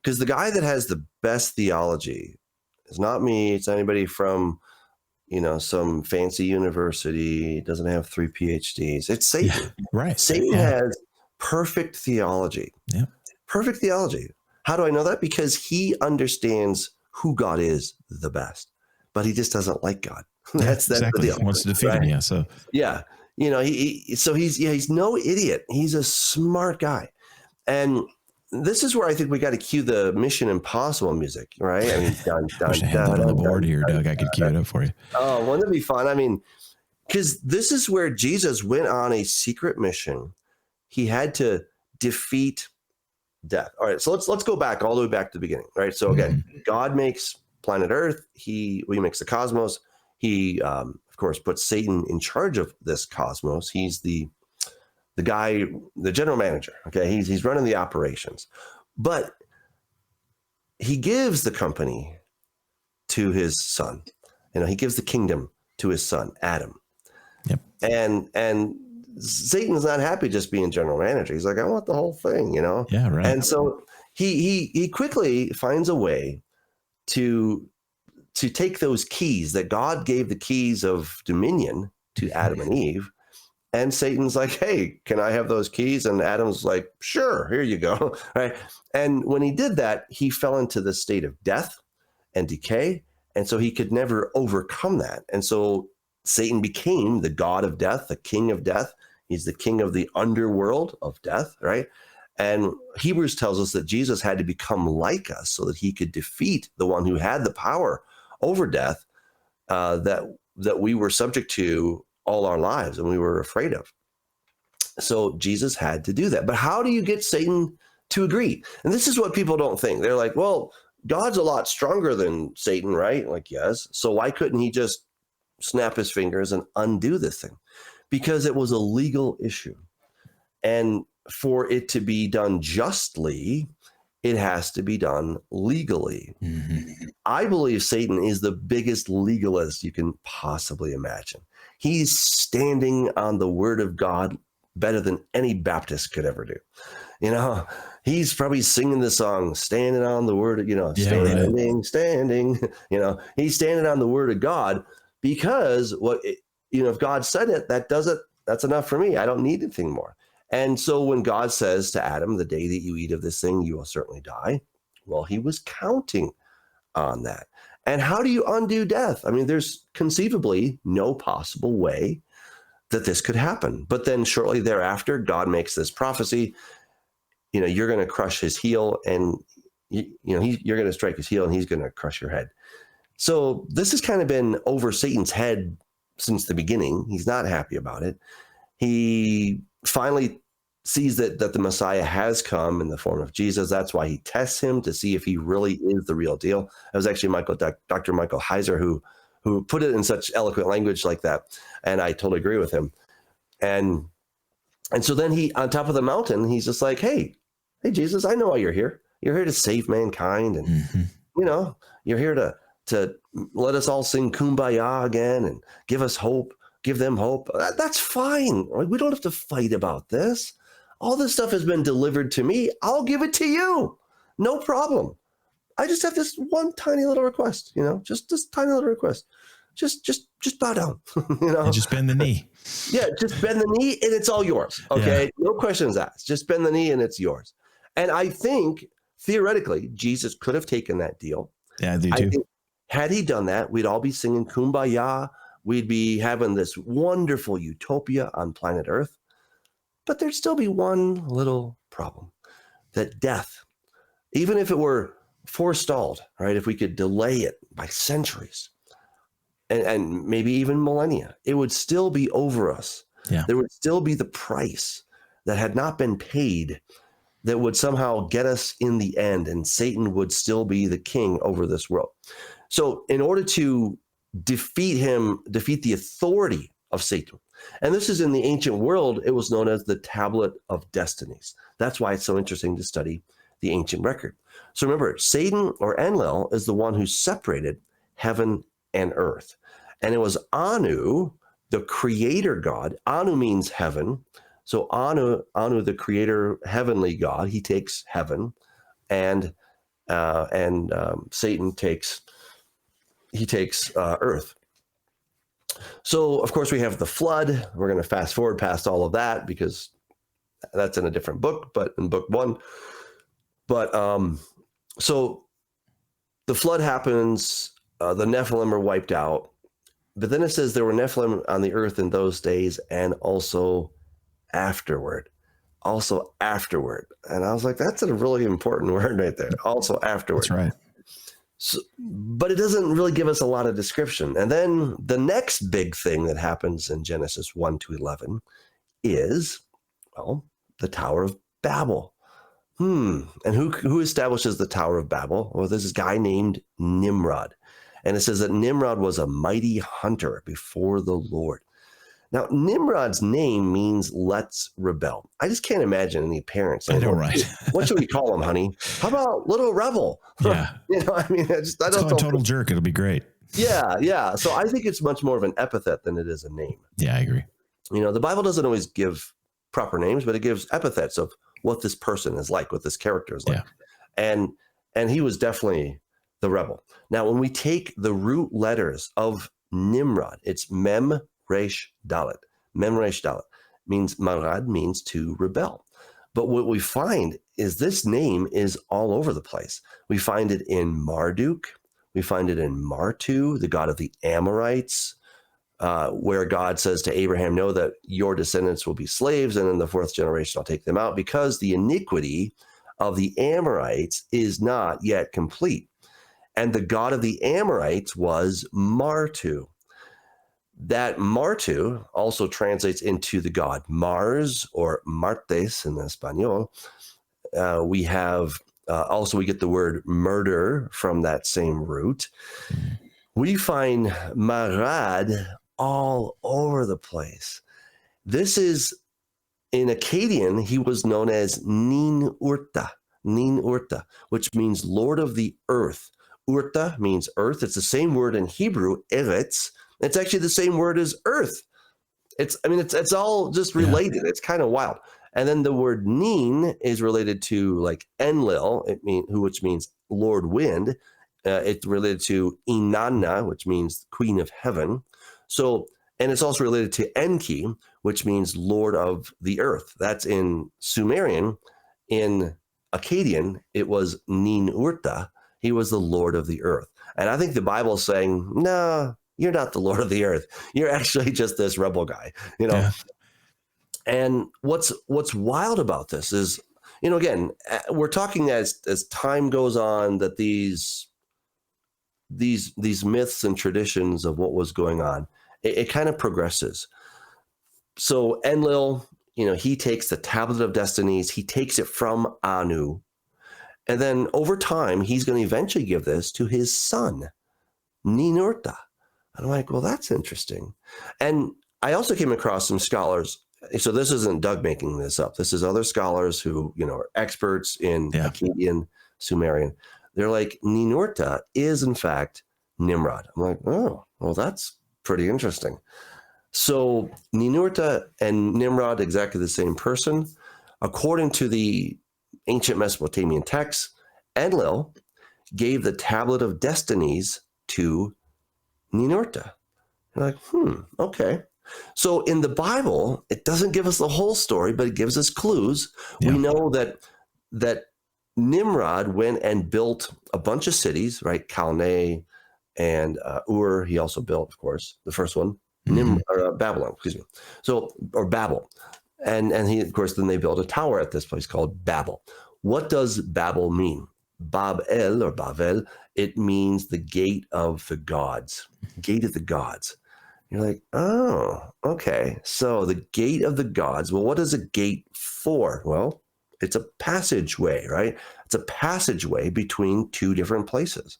because the guy that has the best theology is not me. It's anybody from some fancy university, doesn't have 3 PhDs. It's Satan. Yeah, right. Satan has perfect theology. Yeah. Perfect theology. How do I know that? Because he understands who God is the best, but he just doesn't like God. That's exactly. the deal. He wants to defeat right? him. Yeah. So Yeah. So he's no idiot. He's a smart guy. And this is where I think we got to cue the Mission Impossible music, right? I mean, dun, dun, wish I had dun, that on the dun, board dun, here, dun, Doug. I could cue it up for you. oh, wouldn't it be fun? I mean, because this is where Jesus went on a secret mission. He had to defeat death. All right, so let's go back all the way back to the beginning, right? So again, God makes planet Earth. We makes the cosmos. He, of course, puts Satan in charge of this cosmos. He's the guy, the general manager. Okay, he's running the operations, but he gives the company to his son. He gives the kingdom to his son, Adam. Yep. And Satan's not happy just being general manager. He's like, I want the whole thing, Yeah, right. And so he quickly finds a way to take those keys that God gave the keys of dominion to Adam and Eve. And Satan's like, hey, can I have those keys? And Adam's like, sure, here you go. Right. And when he did that, he fell into the state of death and decay. And so he could never overcome that. And so Satan became the god of death, the king of death. He's the king of the underworld of death, right? And Hebrews tells us that Jesus had to become like us so that he could defeat the one who had the power over death that we were subject to all our lives and we were afraid of. So Jesus had to do that. But how do you get Satan to agree? And this is what people don't think. They're like, well, God's a lot stronger than Satan, right? Like, yes. So why couldn't he just snap his fingers and undo this thing? Because it was a legal issue. And for it to be done justly, it has to be done legally. Mm-hmm. I believe Satan is the biggest legalist you can possibly imagine. He's standing on the word of God better than any Baptist could ever do. He's probably singing the song, standing on the word, standing, he's standing on the word of God because if God said it, that's enough for me. I don't need anything more. And so when God says to Adam, the day that you eat of this thing, you will certainly die. Well, he was counting on that. And how do you undo death? I mean, there's conceivably no possible way that this could happen. But then shortly thereafter, God makes this prophecy, you're going to crush his heel and you're going to strike his heel and he's going to crush your head. So this has kind of been over Satan's head since the beginning. He's not happy about it. He finally sees that the Messiah has come in the form of Jesus. That's why he tests him to see if he really is the real deal. It was actually Dr. Michael Heiser who put it in such eloquent language like that. And I totally agree with him. And so then he, on top of the mountain, he's just like, hey, Jesus, I know why you're here. You're here to save mankind. And, you're here to let us all sing Kumbaya again and give us hope, give them hope. That's fine. We don't have to fight about this. All this stuff has been delivered to me. I'll give it to you. No problem. I just have this one tiny little request, just this tiny little request. Just bow down, And just bend the knee. Yeah, just bend the knee and it's all yours. Okay. Yeah. No questions asked. Just bend the knee and it's yours. And I think theoretically, Jesus could have taken that deal. Yeah, I do too. Think, had he done that, we'd all be singing Kumbaya. We'd be having this wonderful utopia on planet Earth. But there'd still be one little problem, that death, even if it were forestalled, right? If we could delay it by centuries and maybe even millennia, it would still be over us. Yeah. There would still be the price that had not been paid that would somehow get us in the end, and Satan would still be the king over this world. So in order to defeat the authority of Satan, and this is in the ancient world, it was known as the Tablet of Destinies. That's why it's so interesting to study the ancient record. So remember, Satan or Enlil is the one who separated heaven and earth. And it was Anu, the creator god. Anu means heaven. So Anu, the creator, heavenly god, he takes heaven, and Satan takes earth. So of course we have the flood. We're going to fast forward past all of that because that's in a different book, but in book one. But So the flood happens, the Nephilim are wiped out, but then it says there were Nephilim on the earth in those days and also afterward. Also afterward. And I was like, that's a really important word right there. Also afterward. That's right. So, but it doesn't really give us a lot of description. And then the next big thing that happens in Genesis 1 to 11 is, well, the Tower of Babel. And who establishes the Tower of Babel? Well, there's this guy named Nimrod. And it says that Nimrod was a mighty hunter before the Lord. Now, Nimrod's name means let's rebel. I just can't imagine any parents saying, I know, right? What should we call him, honey? How about little rebel? Yeah. I mean, I don't call him total jerk. It'll be great. Yeah. So I think it's much more of an epithet than it is a name. Yeah, I agree. The Bible doesn't always give proper names, but it gives epithets of what this person is like, what this character is like. Yeah. And he was definitely the rebel. Now, when we take the root letters of Nimrod, it's Mem, Resh, Dalet. Mem, Resh, Dalet means, Marad means to rebel. But what we find is this name is all over the place. We find it in Marduk. We find it in Martu, the god of the Amorites, where God says to Abraham, know that your descendants will be slaves, and in the fourth generation I'll take them out, because the iniquity of the Amorites is not yet complete. And the god of the Amorites was Martu. That Martu also translates into the god Mars, or Martes in Espanol. We get the word murder from that same root. We find Marad all over the place. This is, in Akkadian, he was known as Nin Urta, which means Lord of the Earth. Urta means earth. It's the same word in Hebrew, Eretz. It's actually the same word as earth. It's all just related. Yeah. It's kind of wild. And then the word Nin is related to like Enlil, which means Lord Wind. It's related to Inanna, which means Queen of Heaven. So, and it's also related to Enki, which means Lord of the Earth. That's in Sumerian. In Akkadian, it was Nin Urta. He was the Lord of the Earth. And I think the Bible is saying, no, you're not the Lord of the Earth. You're actually just this rebel guy, Yeah. And what's wild about this is, again, we're talking as time goes on that these myths and traditions of what was going on, it kind of progresses. So Enlil, he takes the Tablet of Destinies, he takes it from Anu, and then over time, he's going to eventually give this to his son, Ninurta. And I'm like, well, that's interesting. And I also came across some scholars. So this isn't Doug making this up. This is other scholars who, are experts in Akkadian, Sumerian. They're like, Ninurta is, in fact, Nimrod. I'm like, oh, well, that's pretty interesting. So Ninurta and Nimrod, exactly the same person. According to the ancient Mesopotamian texts, Enlil gave the Tablet of Destinies to Ninurta. You're like, okay. So in the Bible, it doesn't give us the whole story, but it gives us clues. Yeah. We know that Nimrod went and built a bunch of cities, right? Calneh and Ur. He also built, of course, the first one, Babylon. Excuse me. Or Babel, and he, of course, then they built a tower at this place called Babel. What does Babel mean? Babel or Bavel. It means the gate of the gods. Gate of the gods. You're like, oh, okay. So the gate of the gods. Well, what is a gate for? Well, it's a passageway, right? It's a passageway between two different places.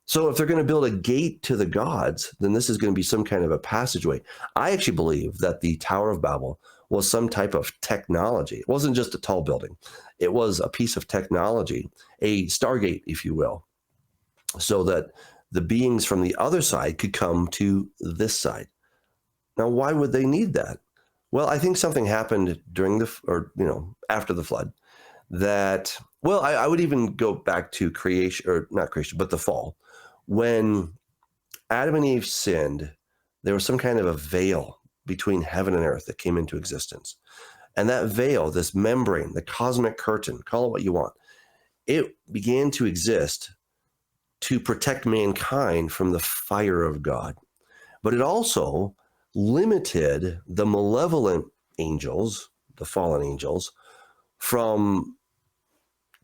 So if they're going to build a gate to the gods, then this is going to be some kind of a passageway. I actually believe that the Tower of Babel was some type of technology. It wasn't just a tall building. It was a piece of technology, a stargate, if you will, so that the beings from the other side could come to this side. Now, why would they need that? Well, I think something happened during after the flood that, well, I would even go back to creation, or not creation, but the fall. When Adam and Eve sinned, there was some kind of a veil between heaven and earth that came into existence. And that veil, this membrane, the cosmic curtain, call it what you want, it began to exist to protect mankind from the fire of God. But it also limited the malevolent angels, the fallen angels, from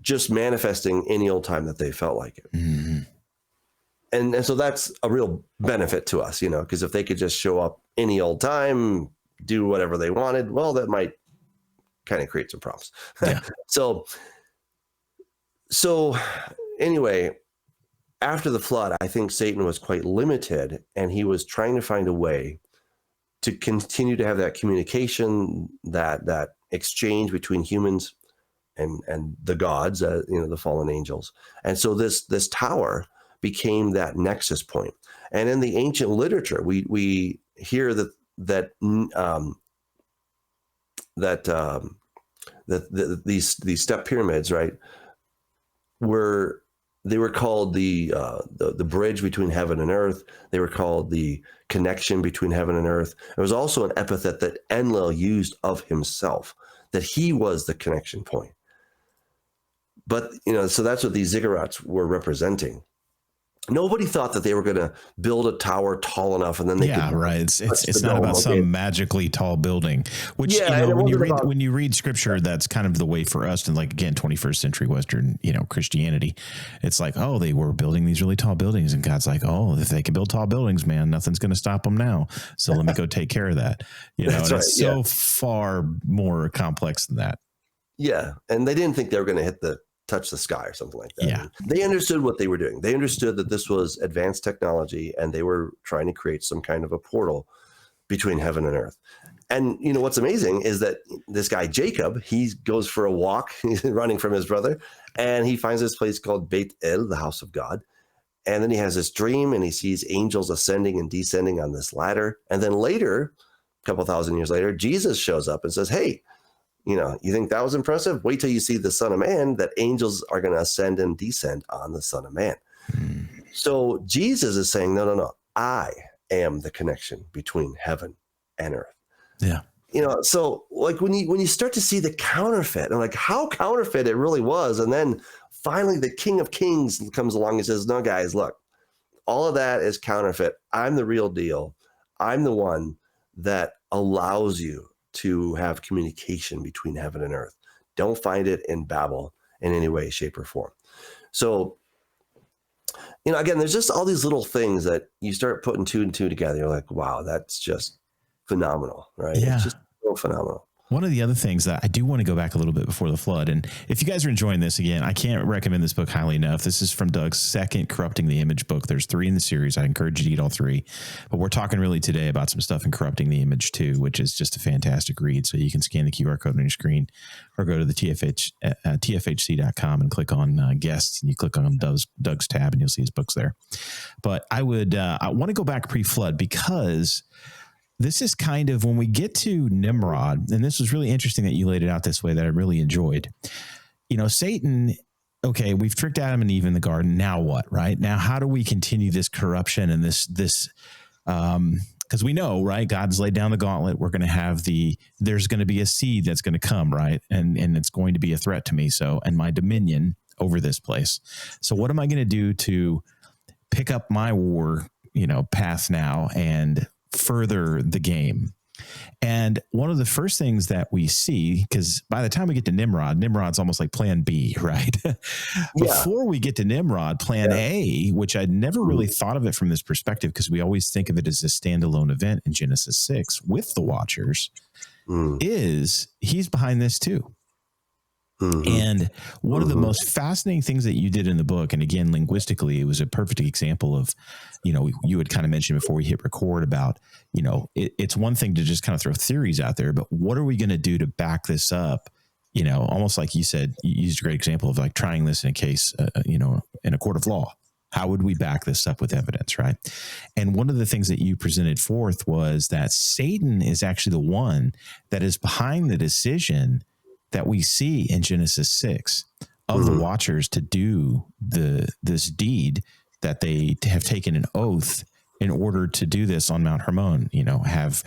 just manifesting any old time that they felt like it. Mm-hmm. And so that's a real benefit to us, because if they could just show up any old time, do whatever they wanted, well, that might kind of create some problems. Yeah. So anyway, after the flood, I think Satan was quite limited, and he was trying to find a way to continue to have that communication, that exchange between humans and the gods, the fallen angels. And so this tower became that nexus point. And in the ancient literature, we hear that these step pyramids, right, were called the bridge between heaven and earth. They were called the connection between heaven and earth. There was also an epithet that Enlil used of himself, that he was the connection point. But so that's what these ziggurats were representing. Nobody thought that they were going to build a tower tall enough and then they could. Right. It's not about some magically tall building, which, when you read scripture, that's kind of the way for us to, like, again, 21st century Western, Christianity. It's like, oh, they were building these really tall buildings, and God's like, oh, if they can build tall buildings, man, nothing's going to stop them now. So let me go take care of that. That's right, it's so far more complex than that. Yeah. And they didn't think they were going to touch the sky or something like that. Yeah. They understood what they were doing. They understood that this was advanced technology, and they were trying to create some kind of a portal between heaven and earth. And what's amazing is that this guy Jacob, he goes for a walk, he's running from his brother, and he finds this place called Beit El, the house of God. And then he has this dream, and he sees angels ascending and descending on this ladder. And then later, a couple thousand years later, Jesus shows up and says, hey, you think that was impressive? Wait till you see the Son of Man, that angels are going to ascend and descend on the Son of Man. Mm. So Jesus is saying, no, I am the connection between heaven and earth. Yeah. So like when you start to see the counterfeit and like how counterfeit it really was. And then finally the King of Kings comes along and says, no, guys, look, all of that is counterfeit. I'm the real deal. I'm the one that allows you to have communication between heaven and earth. Don't find it in Babel in any way, shape, or form. So, again, there's just all these little things that you start putting two and two together. You're like, wow, that's just phenomenal, right? Yeah. It's just so phenomenal. One of the other things that I do want to go back a little bit before the flood. And if you guys are enjoying this, again, I can't recommend this book highly enough. This is from Doug's second Corrupting the Image book. There's 3 in the series. I encourage you to get all 3. But we're talking really today about some stuff in Corrupting the Image too, which is just a fantastic read. So you can scan the QR code on your screen or go to the tfhc.com and click on guests, and you click on Doug's tab and you'll see his books there. But I want to go back pre-flood, because this is kind of when we get to Nimrod, and this was really interesting that you laid it out this way, that I really enjoyed. Satan, okay, we've tricked Adam and Eve in the garden. Now what, right? Now, how do we continue this corruption and this, because we know, right, God's laid down the gauntlet. We're going to have there's going to be a seed that's going to come, right? And it's going to be a threat to me. So, and my dominion over this place. So what am I going to do to pick up my war, path now and further the game? And one of the first things that we see, because by the time we get to Nimrod's almost like plan B, right? Before we get to Nimrod, plan A, which I'd never really thought of it from this perspective, because we always think of it as a standalone event in Genesis 6 with the Watchers, is he's behind this too. Mm-hmm. And one of the most fascinating things that you did in the book, and again, linguistically, it was a perfect example of, you had kind of mentioned before we hit record about, it's one thing to just kind of throw theories out there, but what are we going to do to back this up? Almost like you said, you used a great example of like trying this in a case, in a court of law. How would we back this up with evidence, right? And one of the things that you presented forth was that Satan is actually the one that is behind the decision that we see in Genesis 6 of the Watchers to do this deed that they have taken an oath in order to do this on Mount Hermon, have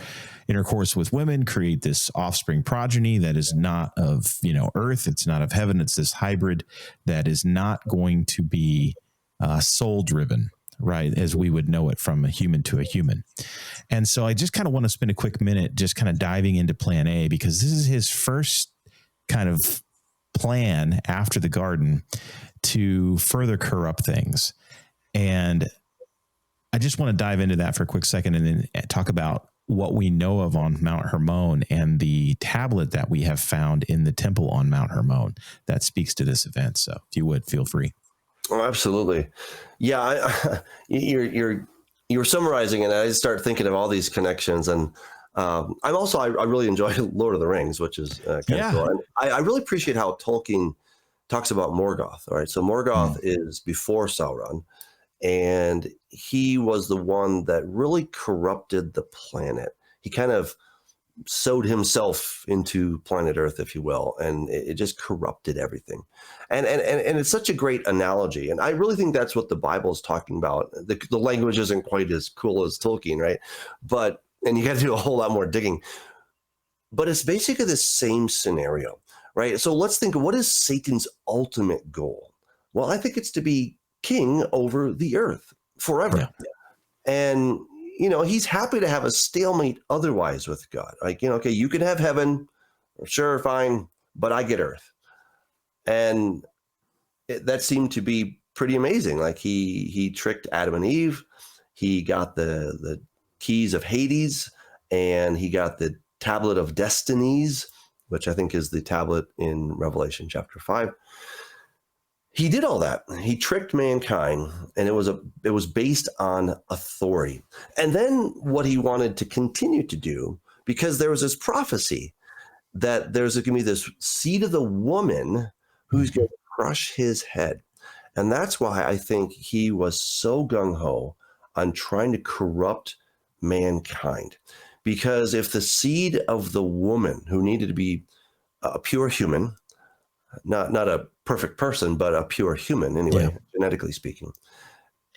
intercourse with women, create this offspring progeny that is not of, earth. It's not of heaven. It's this hybrid that is not going to be soul driven, right? As we would know it from a human to a human. And so I just kind of want to spend a quick minute just kind of diving into plan A, because this is his first kind of plan after the garden to further corrupt things. And I just want to dive into that for a quick second and then talk about what we know of on Mount Hermon and the tablet that we have found in the temple on Mount Hermon that speaks to this event. So if you would, feel free. Oh, absolutely. Yeah. You're summarizing, and I start thinking of all these connections. And I really enjoy Lord of the Rings, which is kind of cool. And I really appreciate how Tolkien talks about Morgoth. All right. So Morgoth is before Sauron. And he was the one that really corrupted the planet. He kind of sewed himself into planet Earth, if you will, and it just corrupted everything. And it's such a great analogy. And I really think that's what the Bible is talking about. The language isn't quite as cool as Tolkien, right? And you got to do a whole lot more digging. But it's basically the same scenario, right? So let's think, what is Satan's ultimate goal? Well, I think it's to be king over the earth forever. Yeah. And, he's happy to have a stalemate otherwise with God. Like, okay, you can have heaven, sure, fine, but I get earth. And that seemed to be pretty amazing. Like he tricked Adam and Eve. He got the keys of Hades, and he got the tablet of destinies, which I think is the tablet in Revelation chapter 5. He did all that. He tricked mankind, and it was based on authority. And then what he wanted to continue to do, because there was this prophecy that there's going to be this seed of the woman who's going to crush his head. And that's why I think he was so gung-ho on trying to corrupt mankind. Because if the seed of the woman, who needed to be a pure human, not a perfect person, but a pure human anyway, genetically speaking,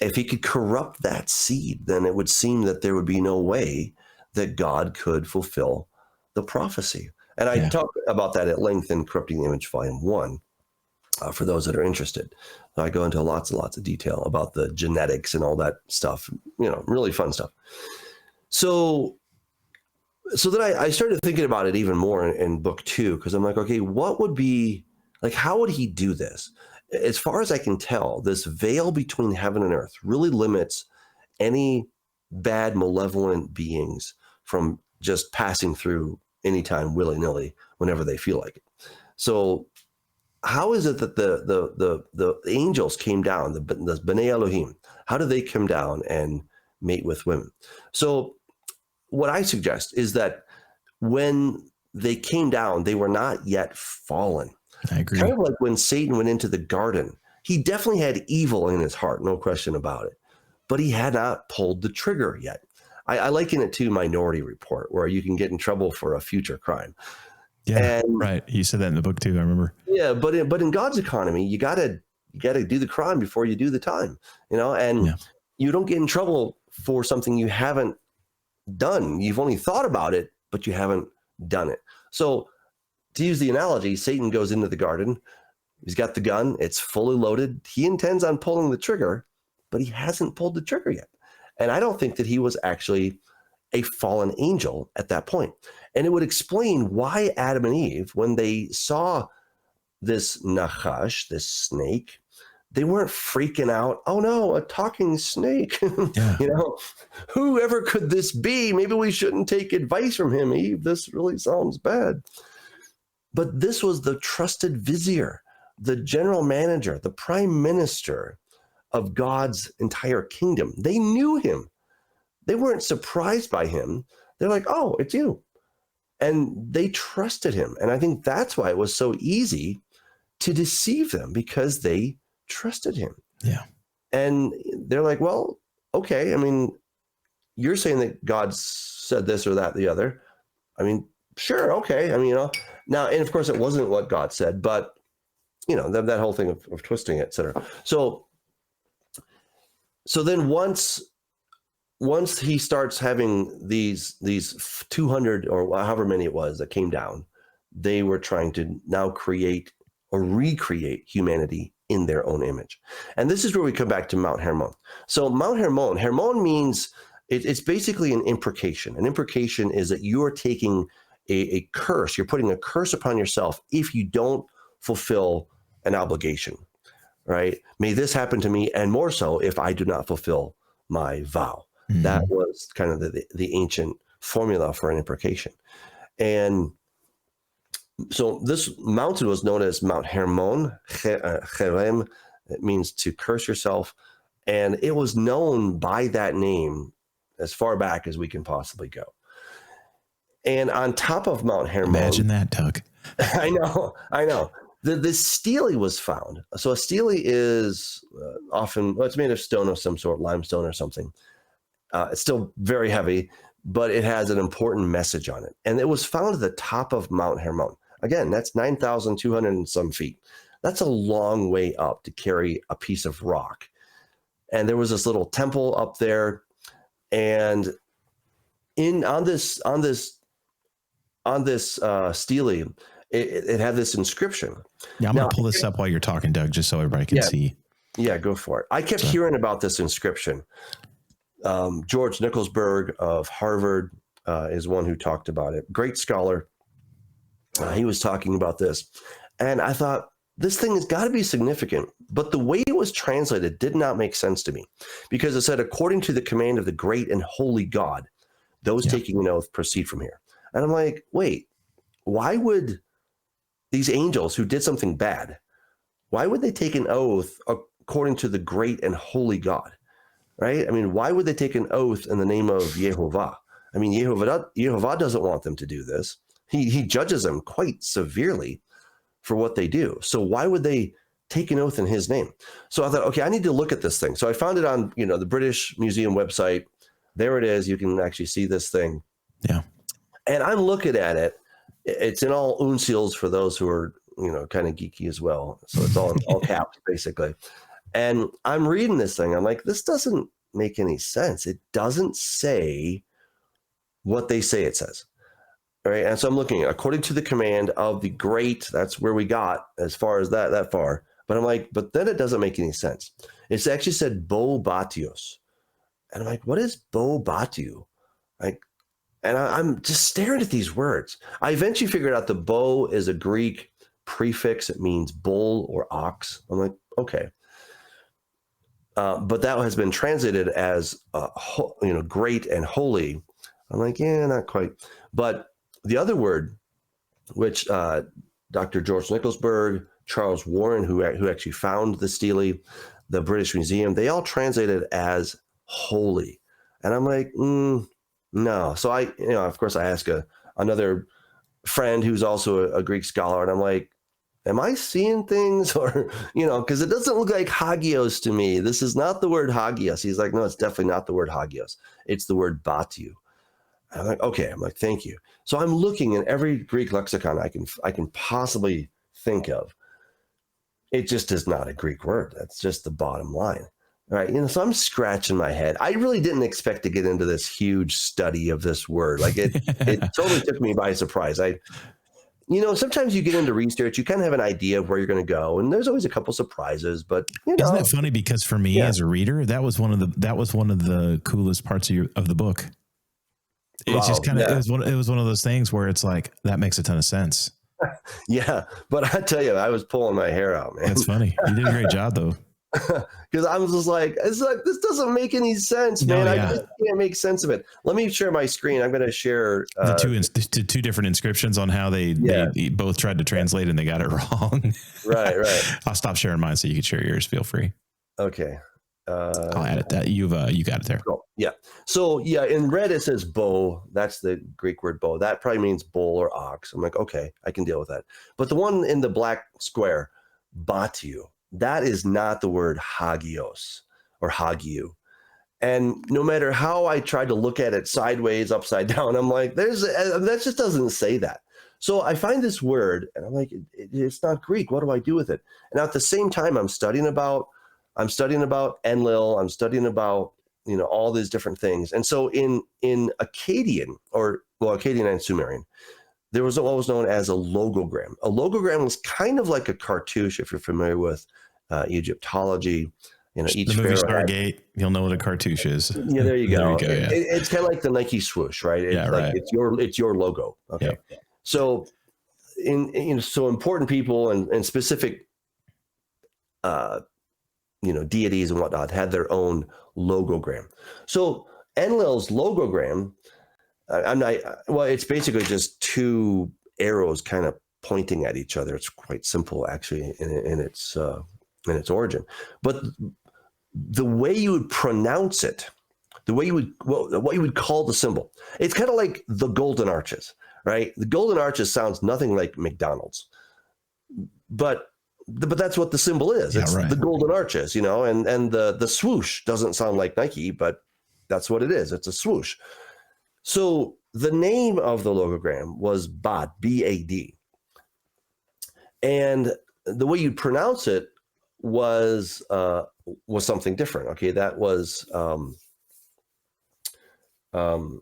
if he could corrupt that seed, then it would seem that there would be no way that God could fulfill the prophecy. And I talk about that at length in Corrupting the Image, Volume 1, for those that are interested. I go into lots and lots of detail about the genetics and all that stuff, really fun stuff. So then I started thinking about it even more in book 2, because I'm like, okay, what would be, like, how would he do this? As far as I can tell, this veil between heaven and earth really limits any bad, malevolent beings from just passing through anytime, willy-nilly, whenever they feel like it. So how is it that the angels came down, the B'nai Elohim, how do they come down and mate with women? So what I suggest is that when they came down, they were not yet fallen. I agree. Kind of like when Satan went into the garden, he definitely had evil in his heart, no question about it, but he had not pulled the trigger yet. I liken it to Minority Report, where you can get in trouble for a future crime. Yeah, right. You said that in the book too, I remember. Yeah, but in God's economy, you gotta do the crime before you do the time, and you don't get in trouble for something you haven't done. You've only thought about it, but you haven't done it. So to use the analogy, Satan goes into the garden. He's got the gun. It's fully loaded. He intends on pulling the trigger, but he hasn't pulled the trigger yet. And I don't think that he was actually a fallen angel at that point. And it would explain why Adam and Eve, when they saw this Nachash, this snake, they weren't freaking out. Oh no, a talking snake. Whoever could this be? Maybe we shouldn't take advice from him, Eve. This really sounds bad. But this was the trusted vizier, the general manager, the prime minister of God's entire kingdom. They knew him. They weren't surprised by him. They're like, oh, it's you. And they trusted him. And I think that's why it was so easy to deceive them, because they trusted him. Yeah. And they're like, well, okay. I mean, you're saying that God said this or that, the other. I mean, sure. Okay. I mean, now, and of course it wasn't what God said, but that whole thing of twisting it, et cetera. So then once once he starts having these 200 or however many it was that came down, they were trying to now create or recreate humanity in their own image. And this is where we come back to Mount Hermon. So Mount Hermon means it's basically an imprecation. An imprecation is that you're taking a curse. You're putting a curse upon yourself if you don't fulfill an obligation, right? May this happen to me, and more so if I do not fulfill my vow. Mm-hmm. That was kind of the ancient formula for an imprecation. And so this mountain was known as Mount Hermon. Cherem, it means to curse yourself. And it was known by that name as far back as we can possibly go. And on top of Mount Hermon. Imagine that, Doug. I know. The stele was found. So a stele is often, it's made of stone of some sort, limestone or something. It's still very heavy, but it has an important message on it. And it was found at the top of Mount Hermon. Again, that's 9,200 and some feet. That's a long way up to carry a piece of rock. And there was this little temple up there. And on this stele, it had this inscription. Yeah, I'm going to pull this up while you're talking, Doug, just so everybody can see. Yeah, go for it. I kept hearing about this inscription. George Nicholsberg of Harvard is one who talked about it. Great scholar. He was talking about this. And I thought, this thing has got to be significant. But the way it was translated did not make sense to me. Because it said, according to the command of the great and holy God, those taking an oath proceed from here. And I'm like, wait, why would these angels who did something bad, why would they take an oath according to the great and holy God? Right? I mean, why would they take an oath in the name of Yehovah? I mean, Yehovah doesn't want them to do this. He judges them quite severely for what they do. So why would they take an oath in his name? So I thought, okay, I need to look at this thing. So I found it on, the British Museum website. There it is. You can actually see this thing. Yeah. And I'm looking at it. It's in all uncials for those who are, kind of geeky as well. So it's all in all caps, basically. And I'm reading this thing. I'm like, this doesn't make any sense. It doesn't say what they say it says. All right. And so I'm looking, according to the command of the great, that's where we got as far as that far. But I'm like, but then it doesn't make any sense. It's actually said Bo Batios. And I'm like, what is Bo Batu? I'm just staring at these words. I eventually figured out the Bo is a Greek prefix. It means bull or ox. I'm like, okay. But that has been translated as, great and holy. I'm like, yeah, not quite. But the other word, which Dr. George Nicholsberg, Charles Warren, who actually found the stele, the British Museum, they all translated as holy. And I'm like, no. So I, of course, I ask another friend who's also a Greek scholar, and I'm like, am I seeing things? Or, because it doesn't look like hagios to me. This is not the word hagios. He's like, no, it's definitely not the word hagios. It's the word batu. I'm like, okay. I'm like, thank you. So I'm looking in every Greek lexicon I can possibly think of. It just is not a Greek word. That's just the bottom line. All right. So I'm scratching my head. I really didn't expect to get into this huge study of this word. Like it totally took me by surprise. Sometimes you get into research, you kind of have an idea of where you're going to go, and there's always a couple surprises. But isn't that funny? Because for me as a reader, that was one of the coolest parts of the book. It's just kind of it was one of those things where it's like that makes a ton of sense. Yeah, but I tell you, I was pulling my hair out, man. That's funny. You did a great job, though. Because I was just like, this doesn't make any sense, man. I just can't make sense of it. Let me share my screen. I'm going to share the two different inscriptions on how they both tried to translate and they got it wrong. Right. I'll stop sharing mine so you can share yours. Feel free. Okay. I'll add it. That you got it there. Cool. Yeah. So in red it says bow. That's the Greek word bow. That probably means bull or ox. I'm like, okay, I can deal with that. But the one in the black square, batu, that is not the word hagios or hagiu. And no matter how I tried to look at it sideways, upside down, I'm like, that just doesn't say that. So I find this word and I'm like, it's not Greek. What do I do with it? And at the same time, I'm studying about Enlil. I'm studying about all these different things. And so in Akkadian, Akkadian and Sumerian, there was what was known as a logogram. A logogram was kind of like a cartouche, if you're familiar with Egyptology. Each the movie Stargate, you'll know what a cartouche is. Yeah, there you go. Yeah. It's kind of like the Nike swoosh, right? It's your logo. Okay. Yep. So so important people and specific deities and whatnot had their own logogram. So Enlil's logogram, it's basically just two arrows kind of pointing at each other. It's quite simple, actually, in its origin. But the way you would pronounce it, what you would call the symbol, it's kind of like the Golden Arches, right? The Golden Arches sounds nothing like McDonald's, but that's what the symbol is. It's the Golden Arches, and the swoosh doesn't sound like Nike, but that's what it is. It's a swoosh. So the name of the logogram was Bad, B-A-D. And the way you pronounce it was something different. Okay, that was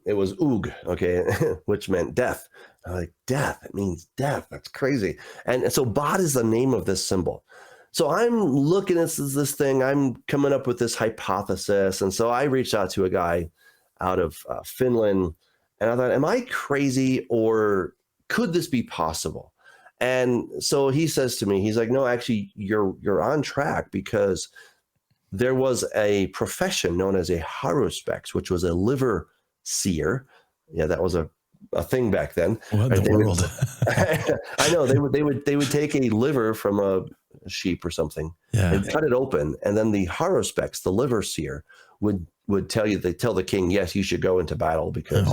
it was Ug, okay, which meant death. I'm like, death, it means death. That's crazy. And so Bad is the name of this symbol. So I'm looking at this thing, I'm coming up with this hypothesis. And so I reached out to a guy out of Finland, and I thought, am I crazy, or could this be possible? And so he says to me, he's like, no, actually, you're on track, because there was a profession known as a haruspex, which was a liver seer. Yeah, that was a thing back then. What in the world? I know they would take a liver from a sheep or something, and cut it open, and then the haruspex, the liver seer, would tell the king, yes, you should go into battle, because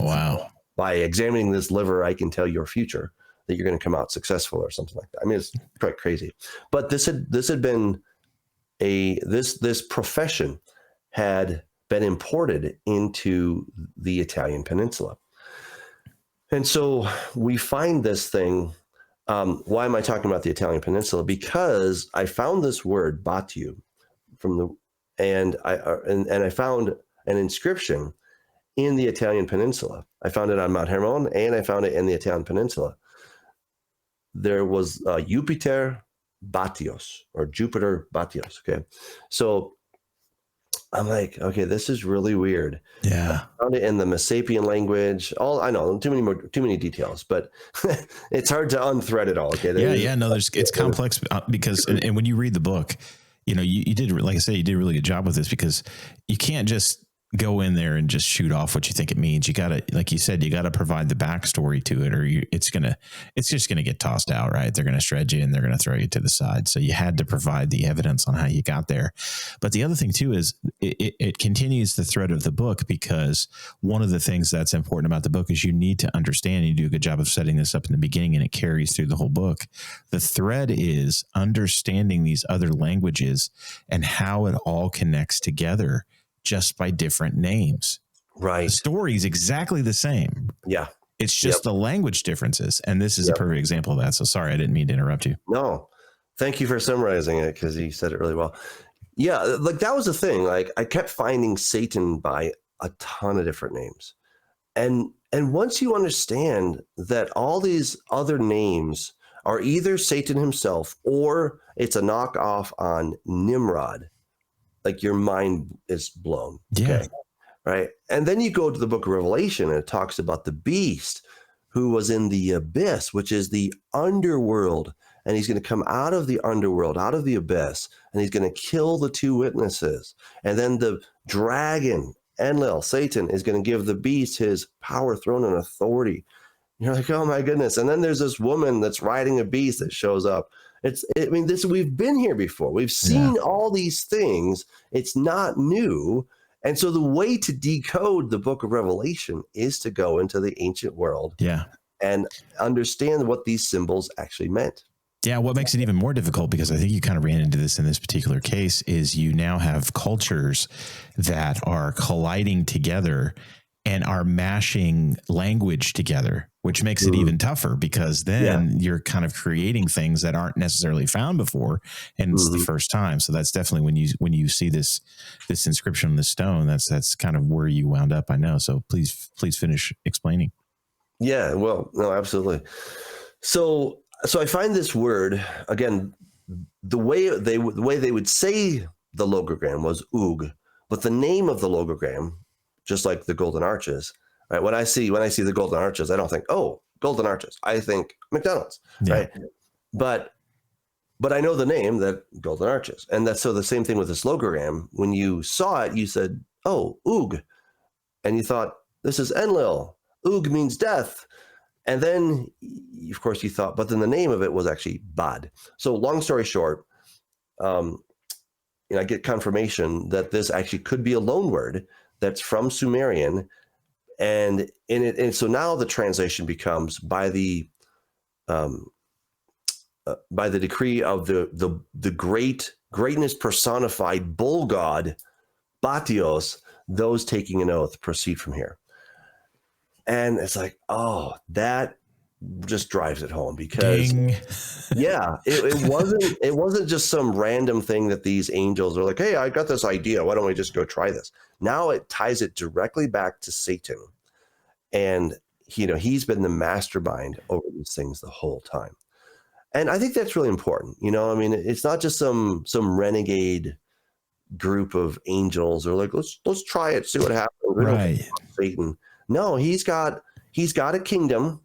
by examining this liver, I can tell your future, that you're going to come out successful or something like that. I mean, it's quite crazy. But this had been this profession had been imported into the Italian peninsula. And so we find this thing. Why am I talking about the Italian peninsula? Because I found this word Batu and I found an inscription in the Italian peninsula. I found it on Mount Hermon, and I found it in the Italian peninsula. There was Jupiter Batios, or Jupiter Batios. Okay. So I'm like, okay, this is really weird. Yeah. I found it in the Messapian language. I know too many details, but it's hard to unthread it all. Okay. No, it's complex because, and when you read the book, you did, like I say, you did a really good job with this, because you can't just go in there and just shoot off what you think it means. You got to, like you said, you got to provide the backstory to it, or it's just going to get tossed out, right? They're going to shred you and they're going to throw you to the side. So you had to provide the evidence on how you got there. But the other thing too is it continues the thread of the book, because one of the things that's important about the book is you need to understand, you do a good job of setting this up in the beginning, and it carries through the whole book. The thread is understanding these other languages and how it all connects together, just by different names. Right. The story is exactly the same. Yeah. It's just the language differences. And this is a perfect example of that. So sorry, I didn't mean to interrupt you. No, thank you for summarizing it, because you said it really well. Yeah. Like that was the thing. Like I kept finding Satan by a ton of different names. And once you understand that all these other names are either Satan himself, or it's a knockoff on Nimrod, like your mind is blown. Yeah. Okay? Right. And then you go to the book of Revelation, and it talks about the beast who was in the abyss, which is the underworld. And he's going to come out of the underworld, out of the abyss, and he's going to kill the two witnesses. And then the dragon, Enlil, Satan, is going to give the beast his power, throne, and authority. You're like, oh my goodness. And then there's this woman that's riding a beast that shows up. We've been here before. We've seen all these things. It's not new. And so the way to decode the book of Revelation is to go into the ancient world and understand what these symbols actually meant. Yeah. What makes it even more difficult, because I think you kind of ran into this in this particular case, is you now have cultures that are colliding together, and are mashing language together, which makes it even tougher, because then you're kind of creating things that aren't necessarily found before, and it's the first time. So that's definitely when you see this inscription on the stone, that's kind of where you wound up, I know. So please finish explaining. Yeah, well, no, absolutely. So I find this word again, the way they would say the logogram was Ug, but the name of the logogram, just like the golden arches, right? When I see the golden arches, I don't think, oh, golden arches. I think McDonald's, right? But I know the name, that golden arches, and that's so the same thing with this logogram. When you saw it, you said, oh, Ug, and you thought, this is Enlil. Ug means death. And then, of course, you thought, but then the name of it was actually Bad. So long story short, I get confirmation that this actually could be a loan word that's from Sumerian. And so now the translation becomes by the decree of the greatness personified bull god, Batios, those taking an oath proceed from here. And it's like, oh, that just drives it home, because it wasn't just some random thing that these angels are like, hey, I got this idea, why don't we just go try this? Now it ties it directly back to Satan, and he's been the mastermind over these things the whole time. And I think that's really important. I mean, it's not just some renegade group of angels, or like, let's try it, see what happens. Right. Satan. No, he's got a kingdom,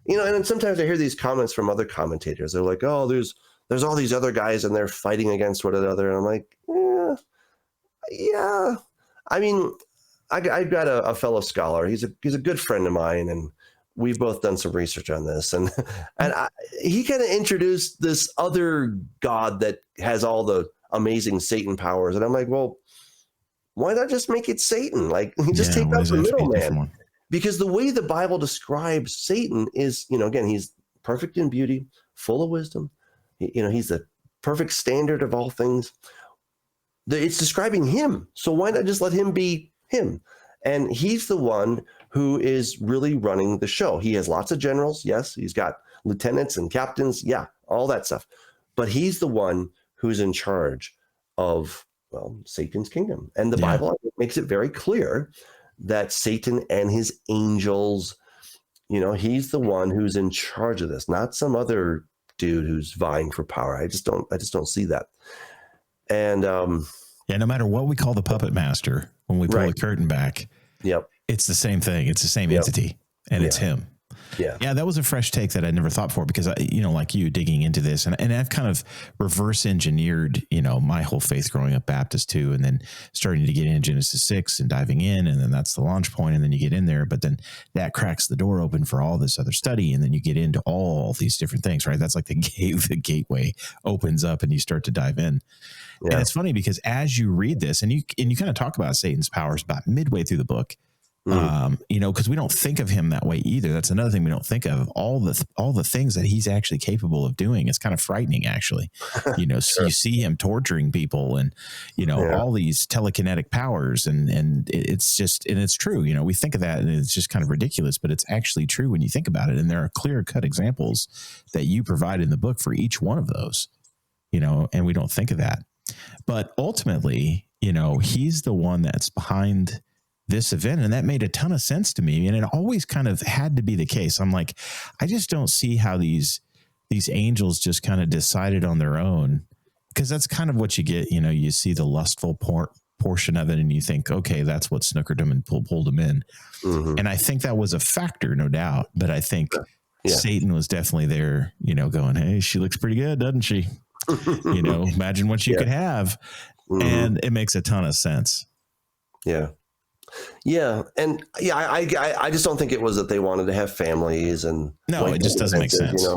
and sometimes I hear these comments from other commentators. They're like, oh, there's all these other guys and they're fighting against one another. And I'm like, yeah. I mean, I've got a fellow scholar. He's a good friend of mine, and we've both done some research on this. And he kind of introduced this other god that has all the amazing Satan powers. And I'm like, well, why not just make it Satan? Like, just take out the middleman. Because the way the Bible describes Satan is, again, he's perfect in beauty, full of wisdom. He's the perfect standard of all things. It's describing him. So why not just let him be him? And he's the one who is really running the show. He has lots of generals. Yes, he's got lieutenants and captains. Yeah, all that stuff. But he's the one who's in charge of, Satan's kingdom. And the Bible makes it very clear that Satan and his angels, he's the one who's in charge of this, not some other dude who's vying for power. I just don't see that. And no matter what we call the puppet master, when we pull the curtain back, it's the same thing. It's the same entity, and it's him. Yeah, that was a fresh take that I never thought for, because like you, digging into this, and I've kind of reverse engineered, my whole faith growing up Baptist too, and then starting to get into Genesis 6 and diving in, and then that's the launch point, and then you get in there, but then that cracks the door open for all this other study, and then you get into all these different things, right? That's like the gateway opens up, and you start to dive in. Yeah. And it's funny because as you read this, and you kind of talk about Satan's powers about midway through the book. Because we don't think of him that way either. That's another thing we don't think of. All the things that he's actually capable of doing. It's kind of frightening, actually. So you see him torturing people, and all these telekinetic powers, and it's true. We think of that, and it's just kind of ridiculous, but it's actually true when you think about it. And there are clear-cut examples that you provide in the book for each one of those. And we don't think of that. But ultimately, he's the one that's behind this event, and that made a ton of sense to me, and it always kind of had to be the case. I'm like, I just don't see how these angels just kind of decided on their own, because that's kind of what you get. You see the lustful portion of it, and you think, okay, that's what snookered him and pulled him in. And I think that was a factor, no doubt, but I think Satan was definitely there, going, hey, she looks pretty good, doesn't she? Imagine what you could have. And it makes a ton of sense. Yeah. And I just don't think it was that they wanted to have families, and no, it just doesn't make sense.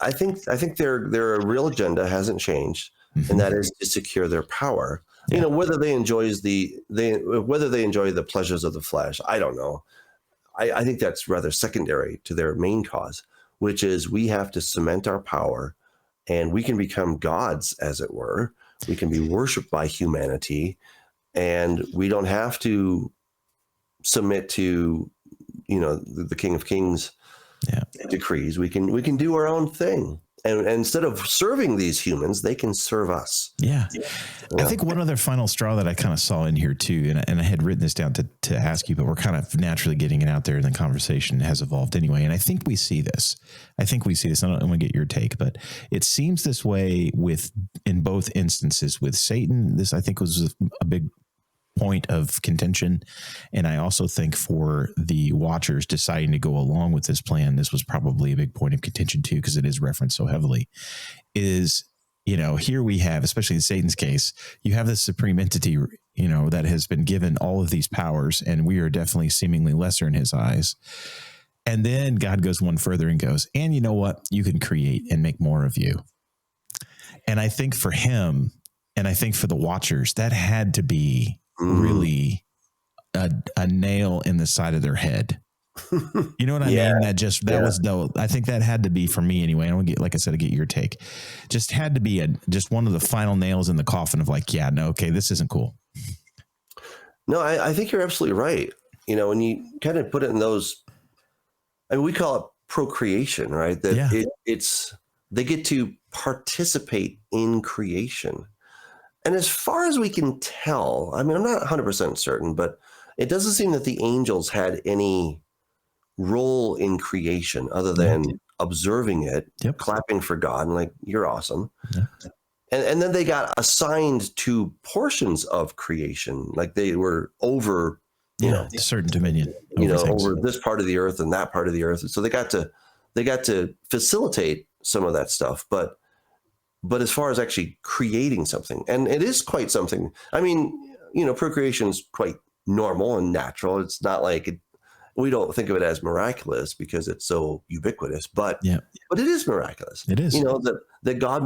I think their real agenda hasn't changed, and that is to secure their power. Whether they enjoy the pleasures of the flesh, I don't know. I think that's rather secondary to their main cause, which is we have to cement our power, and we can become gods, as it were. We can be worshipped by humanity. And we don't have to submit to, the King of Kings decrees. We can do our own thing. And instead of serving these humans, they can serve us. Yeah. I think one other final straw that I kind of saw in here too, and I had written this down to ask you, but we're kind of naturally getting it out there and the conversation has evolved anyway. And I think we see this. I don't want to get your take, but it seems this way in both instances with Satan. This I think was a big point of contention. And I also think for the Watchers deciding to go along with this plan, this was probably a big point of contention too, because it is referenced so heavily, is, here we have, especially in Satan's case, you have this supreme entity, that has been given all of these powers, and we are definitely seemingly lesser in his eyes. And then God goes one further and goes, and you know what? You can create and make more of you. And I think for him, and I think for the Watchers, that had to be really a nail in the side of their head. You know what I mean? I think that had to be, for me anyway, I don't get, like I said, to get your take, just had to be just one of the final nails in the coffin of like, this isn't cool. No, I think you're absolutely right. When you kind of put it in those, we call it procreation, right? That they get to participate in creation. And as far as we can tell, I'm not 100% certain, but it doesn't seem that the angels had any role in creation other than observing it, clapping for God, and like, you're awesome. Yeah. And then they got assigned to portions of creation, like they were over, certain dominion, over this part of the earth and that part of the earth. So they got to facilitate some of that stuff, but as far as actually creating something, and it is quite something. Procreation is quite normal and natural. It's not like we don't think of it as miraculous because it's so ubiquitous, but it is miraculous. It is, that God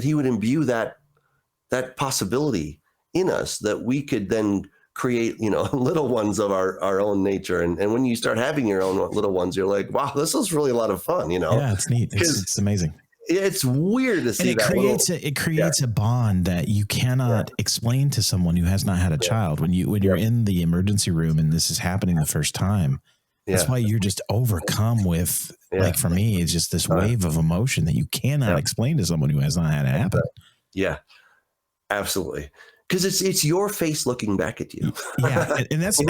he would imbue that possibility in us, that we could then create, little ones of our own nature. And when you start having your own little ones, you're like, wow, this is really a lot of fun, Yeah, it's neat. It's amazing. It's weird to see it creates a bond that you cannot explain to someone who has not had a child. When you're in the emergency room and this is happening the first time, that's why you're just overcome with, like, for me, it's just this wave of emotion that you cannot explain to someone who has not had it happen. Yeah, absolutely. Because it's your face looking back at you. And that's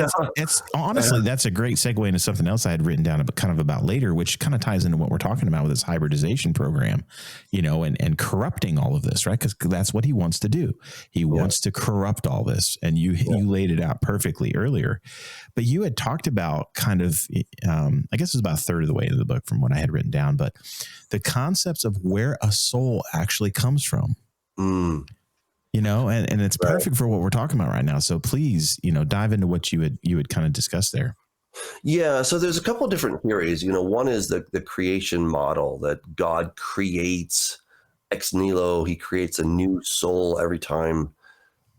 honestly, that's a great segue into something else I had written down about later, which kind of ties into what we're talking about with this hybridization program, and corrupting all of this, right? Because that's what he wants to do. He wants to corrupt all this, and you laid it out perfectly earlier. But you had talked about kind of, I guess it was about a third of the way into the book from what I had written down, but the concepts of where a soul actually comes from. And it's perfect for what we're talking about right now. So please, dive into what you had kind of discussed there. Yeah. So there's a couple of different theories. One is the creation model, that God creates ex nihilo. He creates a new soul every time,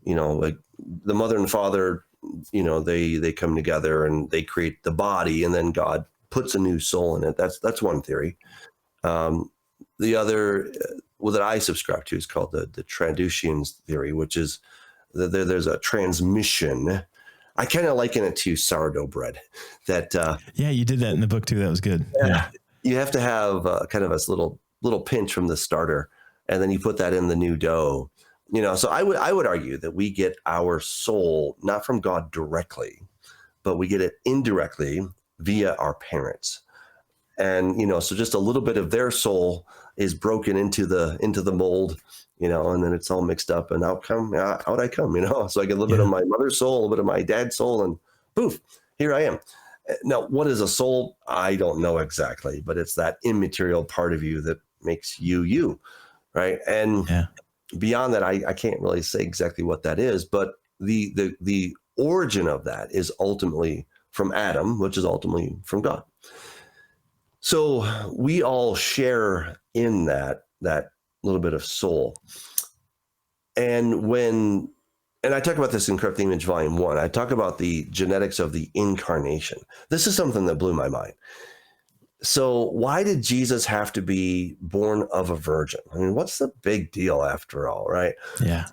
like the mother and father, they come together and they create the body, and then God puts a new soul in it. That's one theory. The other, that I subscribe to, is called the Traducian theory, which is there's a transmission. I kind of liken it to sourdough bread. That you did that in the book too. That was good. You have to have kind of a little pinch from the starter, and then you put that in the new dough. So I would argue that we get our soul not from God directly, but we get it indirectly via our parents. And, so just a little bit of their soul is broken into the mold, and then it's all mixed up, and out I come, so I get a little bit of my mother's soul, a little bit of my dad's soul, and poof, here I am. Now, what is a soul? I don't know exactly, but it's that immaterial part of you that makes you, right? And beyond that, I can't really say exactly what that is, but the origin of that is ultimately from Adam, which is ultimately from God. So we all share in that little bit of soul. And I talk about this in Corrupt Image Volume 1, I talk about the genetics of the incarnation. This is something that blew my mind. So why did Jesus have to be born of a virgin? I mean, what's the big deal after all, right? Yeah.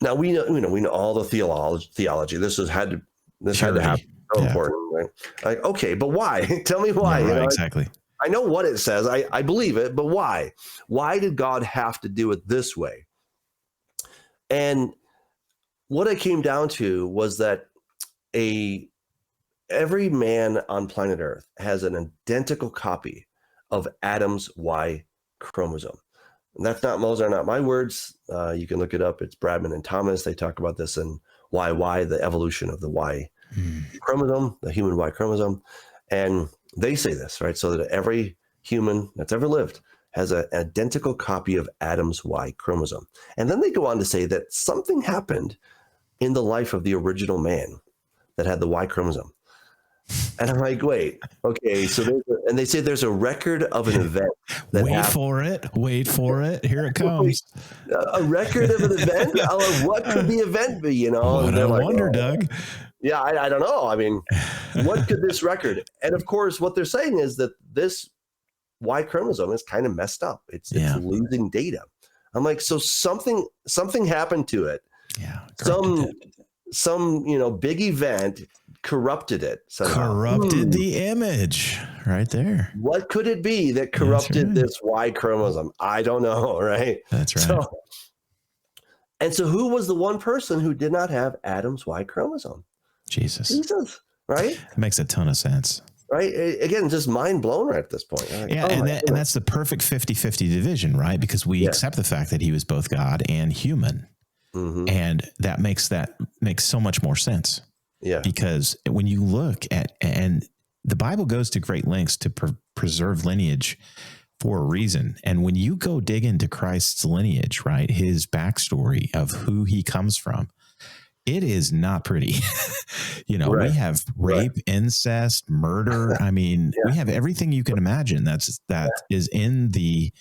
Now we know all the theology. This had to This had to happen. So important, right? Like, okay, but why? Tell me why. Yeah, right, exactly. I know what it says. I believe it, but why? Why did God have to do it this way? And what it came down to was that every man on planet Earth has an identical copy of Adam's Y chromosome. And that's not, those are not my words. You can look it up. It's Bradman and Thomas. They talk about this in Y, the evolution of the Y chromosome, the human Y chromosome. And they say this, right? So that every human that's ever lived has an identical copy of Adam's Y chromosome. And then they go on to say that something happened in the life of the original man that had the Y chromosome. And I'm like, wait, okay. So and they say there's a record of an event. Wait for it. Here it comes. A record of an event? What could the event be? You know, what I wonder, Doug. Yeah, I don't know. I mean, what could this record? And of course, what they're saying is that this Y chromosome is kind of messed up. It's losing data. I'm like, so something happened to it. Yeah. Some big event corrupted it somehow. Corrupted the image right there. What could it be that corrupted this Y chromosome? I don't know, right? That's right. So who was the one person who did not have Adam's Y chromosome? Jesus, right? It makes a ton of sense. Right? Again, just mind blown right at this point. Like, yeah, and that's the perfect 50-50 division, right? Because we accept the fact that he was both God and human. Mm-hmm. And that makes so much more sense. Yeah. Because when you look at, and the Bible goes to great lengths to preserve lineage for a reason. And when you go dig into Christ's lineage, right, his backstory of who he comes from, it is not pretty. We have rape, incest, murder. I mean, we have everything you can imagine that is in the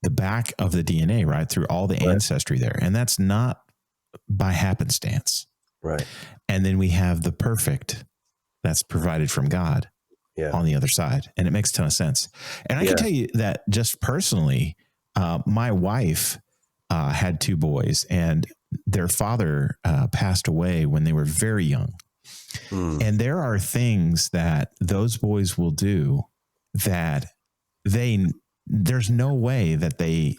back of the DNA, right, through all the ancestry there. And that's not by happenstance. Right. And then we have the perfect that's provided from God on the other side. And it makes a ton of sense. And I can tell you that just personally, my wife had two boys, and their father passed away when they were very young. And there are things that those boys will do that there's no way that they,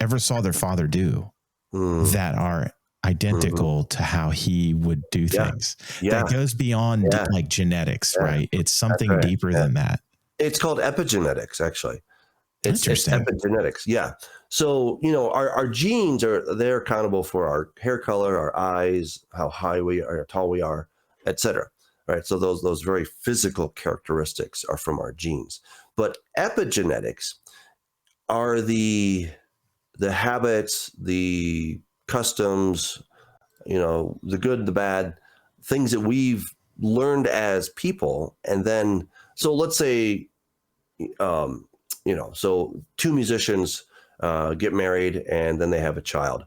ever saw their father do that are identical to how he would do things. That goes beyond like genetics, right? It's something deeper than that. It's called epigenetics, actually. It's epigenetics. Yeah. So, our genes they're accountable for our hair color, our eyes, how high we are, how tall we are, et cetera. Right. So those very physical characteristics are from our genes. But epigenetics are the habits, the customs, the good, the bad, things that we've learned as people. And then, so let's say, so two musicians get married and then they have a child.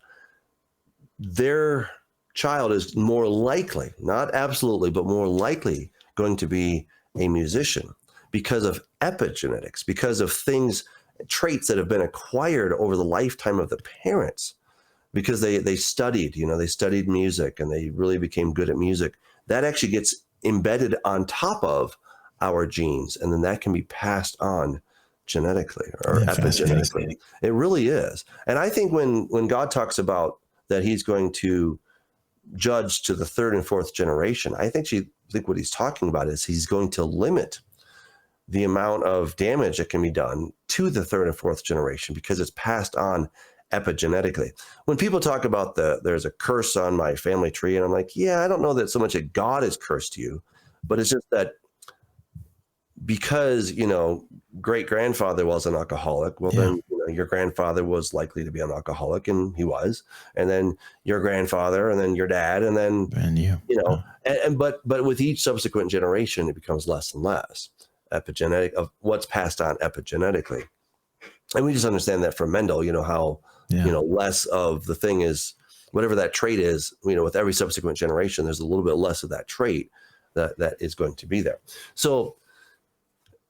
Their child is more likely, not absolutely, but more likely going to be a musician because of epigenetics, because of traits that have been acquired over the lifetime of the parents, because they studied music and they really became good at music. That actually gets embedded on top of our genes, and then that can be passed on genetically or epigenetically. It really is. And I think when God talks about that he's going to judge to the third and fourth generation, I think what he's talking about is he's going to limit the amount of damage that can be done to the third and fourth generation because it's passed on epigenetically. When people talk about there's a curse on my family tree, and I'm like, I don't know that so much that God has cursed you, but it's just that because, great grandfather was an alcoholic. Well, then, your grandfather was likely to be an alcoholic, and he was, and then your grandfather, and then your dad, and then, but with each subsequent generation, it becomes less and less epigenetic of what's passed on epigenetically. And we just understand that from Mendel, how, less of the thing is, whatever that trait is, with every subsequent generation, there's a little bit less of that trait that is going to be there. So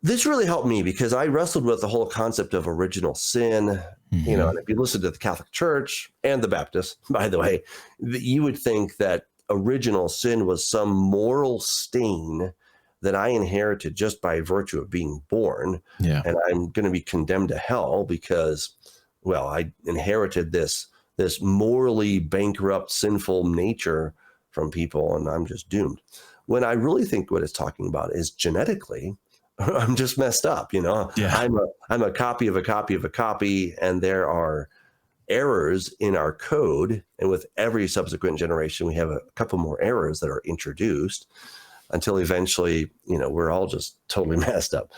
this really helped me because I wrestled with the whole concept of original sin, and if you listen to the Catholic Church and the Baptists, by the way, you would think that original sin was some moral stain that I inherited just by virtue of being born. Yeah. And I'm going to be condemned to hell because, well, I inherited this morally bankrupt, sinful nature from people, and I'm just doomed. When I really think what it's talking about is genetically, I'm just messed up. Yeah. I'm a copy of a copy of a copy, and there are errors in our code. And with every subsequent generation, we have a couple more errors that are introduced until eventually, we're all just totally messed up.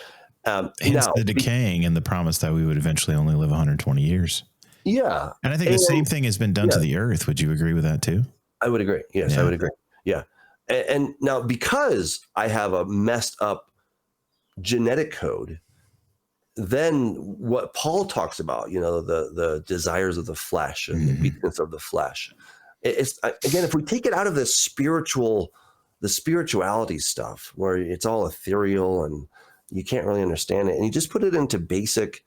Hence the decaying and the promise that we would eventually only live 120 years. Yeah. And I think the same thing has been done to the earth. Would you agree with that too? I would agree. Yes, yeah. I would agree. Yeah. And now, because I have a messed up genetic code, then what Paul talks about, the desires of the flesh and the weakness of the flesh. It's, again, if we take it out of the spirituality stuff where it's all ethereal and you can't really understand it, and you just put it into basic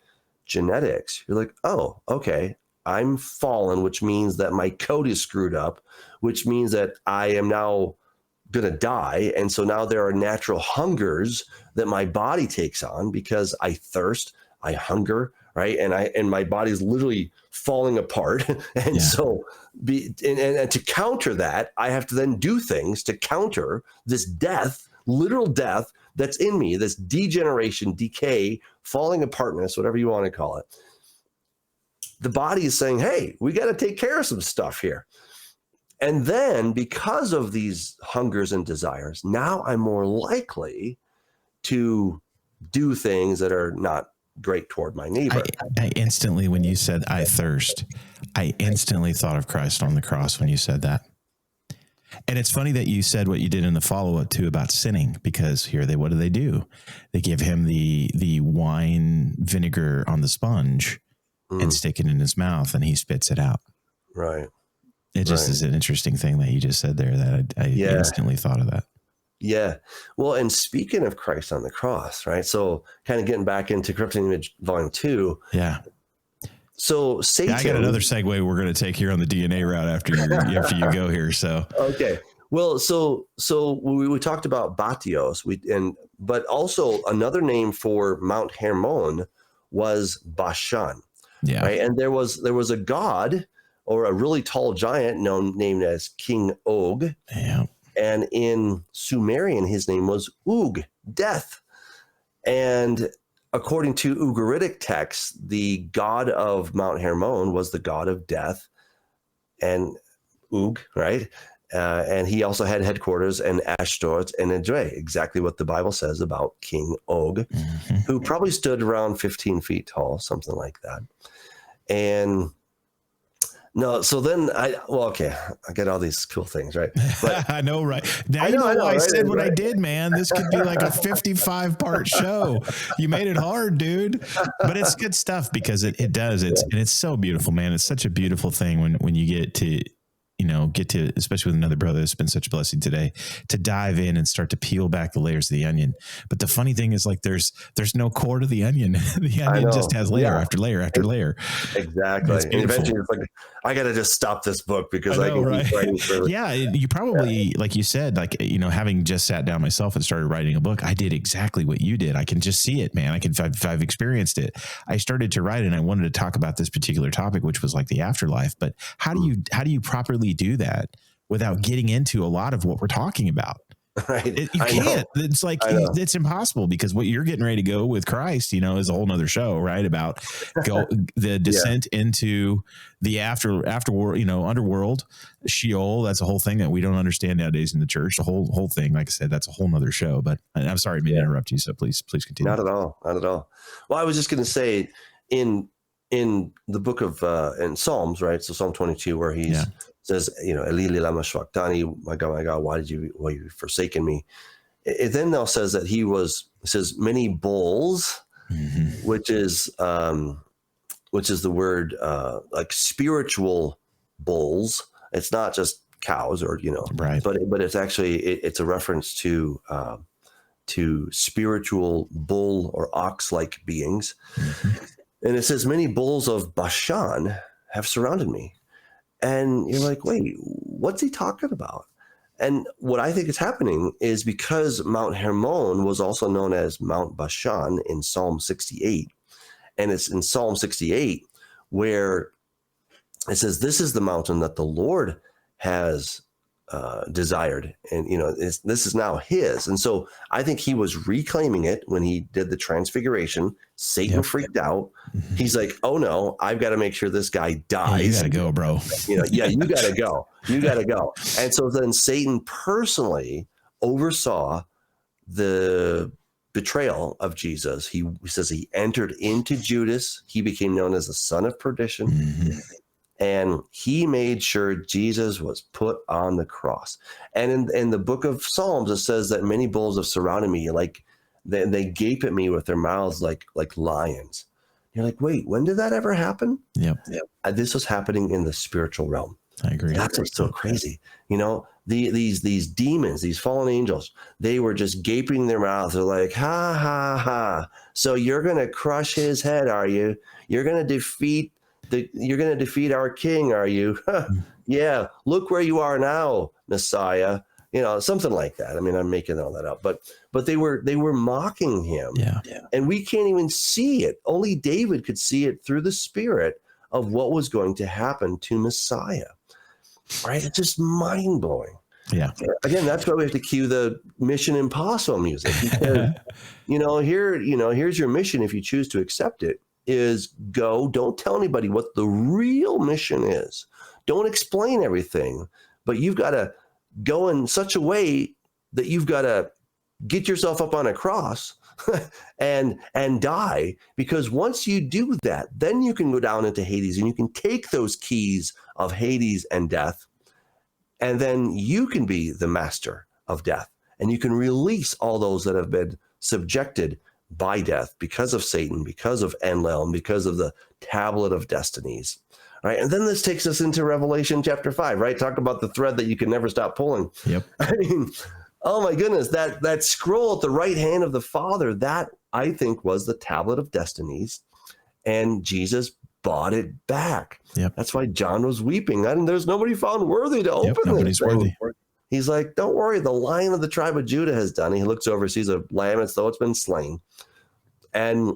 genetics, you're like, oh, okay, I'm fallen, which means that my code is screwed up, which means that I am now going to die. And so now there are natural hungers that my body takes on because I thirst, I hunger, right? And my body's literally falling apart. And so and to counter that, I have to then do things to counter this death, literal death that's in me, this degeneration, decay, falling apartness, whatever you want to call it. The body is saying, hey, we got to take care of some stuff here. And then because of these hungers and desires, now I'm more likely to do things that are not great toward my neighbor. I instantly, when you said I thirst, I instantly thought of Christ on the cross when you said that. And it's funny that you said what you did in the follow-up too about sinning, because what do? They give him the wine vinegar on the sponge and stick it in his mouth, and he spits it out. Right. It just is an interesting thing that you just said there that I instantly thought of that. Yeah. Well, and speaking of Christ on the cross, right? So kind of getting back into Corrupting Image Volume 2. Yeah. So Satan. I got another segue we're going to take here on the DNA route after you go here. So okay. Well, so we talked about Batios, but also another name for Mount Hermon was Bashan. Yeah. Right. And there was a god or a really tall giant named as King Og. Yeah. And in Sumerian, his name was Ug, death. And according to Ugaritic texts, the god of Mount Hermon was the god of death, and Ug, right? And he also had headquarters in Ashdod and Edrei, exactly what the Bible says about King Og, who probably stood around 15 feet tall, something like that. And no, so then I get all these cool things, right? But I know, right? Now you know why I said what I did, man. This could be like a 55-part show. You made it hard, dude. But it's good stuff because it does. And it's so beautiful, man. It's such a beautiful thing when you get to, especially with another brother, it's been such a blessing today to dive in and start to peel back the layers of the onion. But the funny thing is, like, there's no core to the onion. The onion just has layer after layer after layer. Exactly. And eventually it's like, I got to just stop this book because I can keep writing further. Yeah. You probably, like you said, having just sat down myself and started writing a book, I did exactly what you did. I can just see it, man. I've experienced it. I started to write and I wanted to talk about this particular topic, which was like the afterlife. But how do you properly do that without getting into a lot of what we're talking about? Right. You can't. It's like, it's impossible because what you're getting ready to go with Christ, is a whole nother show, right? About the descent into the afterworld, underworld, Sheol. That's a whole thing that we don't understand nowadays in the church. The whole thing, like I said, that's a whole nother show. But I'm sorry to interrupt you. So please continue. Not at all. Well, I was just going to say in the book of in Psalms, right? So Psalm 22, where he says, Eli lama shvaktani, my God, why you forsaken me? It then now says that it says many bulls, which is the word like spiritual bulls. It's not just cows or right. But it's actually it's a reference to spiritual bull or ox-like beings. And it says, many bulls of Bashan have surrounded me. And you're like, wait, what's he talking about? And what I think is happening is because Mount Hermon was also known as Mount Bashan in Psalm 68. And it's in Psalm 68 where it says, this is the mountain that the Lord has desired. And, this is now his. And so I think he was reclaiming it when he did the transfiguration. Satan freaked out. Mm-hmm. He's like, oh no, I've got to make sure this guy dies. Hey, you got to go, bro. You got to go. You got to go. And so then Satan personally oversaw the betrayal of Jesus. He says he entered into Judas. He became known as the son of perdition. Mm-hmm. And he made sure Jesus was put on the cross. And in the book of Psalms, it says that many bulls have surrounded me, like they gape at me with their mouths like lions. You're like, wait, when did that ever happen? Yep. This was happening in the spiritual realm. I agree. That's what's so crazy. These demons, these fallen angels, they were just gaping their mouths. They're like, ha, ha, ha. So you're going to crush his head, are you? You're going to defeat our king, are you? Yeah, look where you are now, Messiah. Something like that. I mean, I'm making all that up, but they were mocking him. Yeah. And we can't even see it. Only David could see it through the spirit of what was going to happen to Messiah. Right? It's just mind blowing. Yeah. Again, that's why we have to cue the Mission Impossible music, because here's your mission if you choose to accept it. Is go, don't tell anybody what the real mission is. Don't explain everything, but you've got to go in such a way that you've got to get yourself up on a cross and die, because once you do that, then you can go down into Hades and you can take those keys of Hades and death, and then you can be the master of death, and you can release all those that have been subjected by death because of Satan, because of Enlil, and because of the tablet of destinies. Right. And then this takes us into Revelation chapter 5, right? Talk about the thread that you can never stop pulling. Yep. I mean, oh my goodness, that scroll at the right hand of the Father, that I think was the tablet of destinies, and Jesus bought it back. Yep. That's why John was weeping. And there's nobody found worthy to open nobody's worthy. He's like, don't worry, the Lion of the tribe of Judah has done it. He looks over, sees a lamb as though it's been slain. And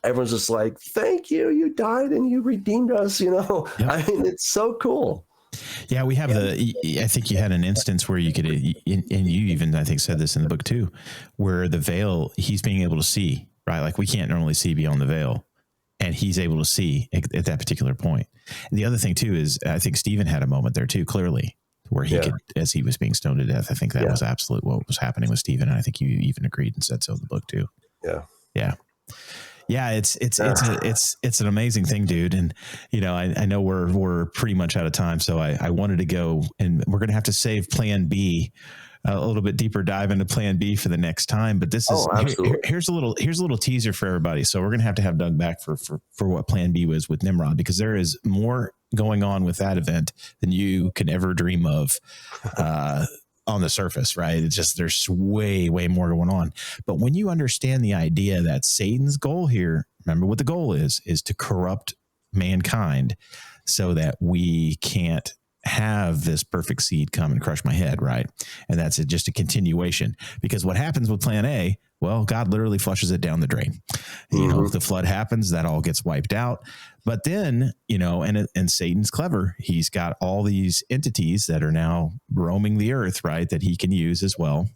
everyone's just like, thank you. You died and you redeemed us. Yep. I mean, it's so cool. Yeah, we have I think you had an instance where you could, and you even, I think, said this in the book too, where the veil, he's being able to see, right? Like we can't normally see beyond the veil, and he's able to see at that particular point. And the other thing too is I think Stephen had a moment there too, clearly, where he could, as he was being stoned to death. I think that was absolute what was happening with Stephen. And I think you even agreed and said so in the book too. Yeah. It's an amazing thing, dude. And, I know we're pretty much out of time. So I wanted to go, and we're going to have to save plan B, a little bit deeper dive into plan B for the next time. But this is, here's a little teaser for everybody. So we're going to have Doug back for what plan B was with Nimrod, because there is more going on with that event than you can ever dream of on the surface, right? It's just, there's way more going on. But when you understand the idea that Satan's goal here, remember what the goal is to corrupt mankind so that we can't have this perfect seed come and crush my head, right? And that's just a continuation, because what happens with plan A, well, God literally flushes it down the drain. If the flood happens, that all gets wiped out. But then, and Satan's clever. He's got all these entities that are now roaming the earth, right, that he can use as well.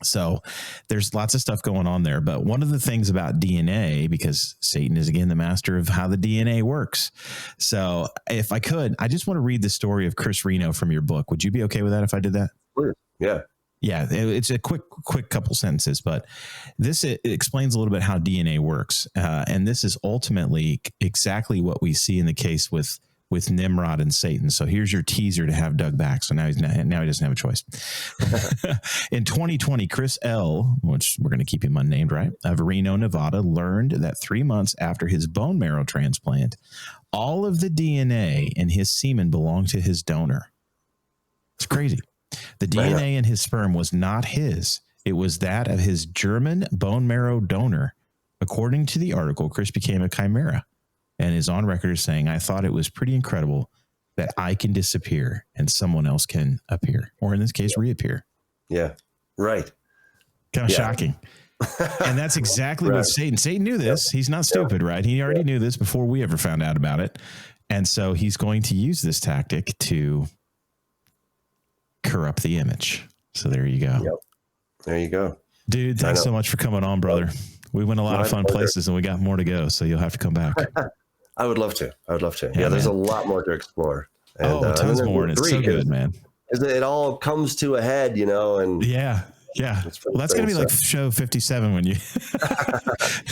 So there's lots of stuff going on there. But one of the things about DNA, because Satan is, again, the master of how the DNA works. So if I could, I just want to read the story of Chris Reno from your book. Would you be okay with that if I did that? Sure. Yeah. Yeah, it's a quick couple sentences, but it explains a little bit how DNA works. And this is ultimately exactly what we see in the case with Nimrod and Satan. So here's your teaser to have Doug back. So now he doesn't have a choice. In 2020, Chris L., which we're going to keep him unnamed, right, of Reno, Nevada, learned that 3 months after his bone marrow transplant, all of the DNA in his semen belonged to his donor. It's crazy. The DNA in his sperm was not his. It was that of his German bone marrow donor. According to the article, Chris became a chimera and is on record as saying, I thought it was pretty incredible that I can disappear and someone else can appear, or in this case, reappear. Yeah. Right. Kind of shocking. And that's exactly what Satan knew this. He's not stupid, right? He already knew this before we ever found out about it. And so he's going to use this tactic to corrupt the image. So there you go. Yep. There you go. Dude, thanks so much for coming on, brother. We went a lot of fun places and we got more to go. So you'll have to come back. I would love to. Yeah, there's a lot more to explore. And, tons more. And it's so good, man. It all comes to a head, and yeah. Well, that's going to be like show 57 when you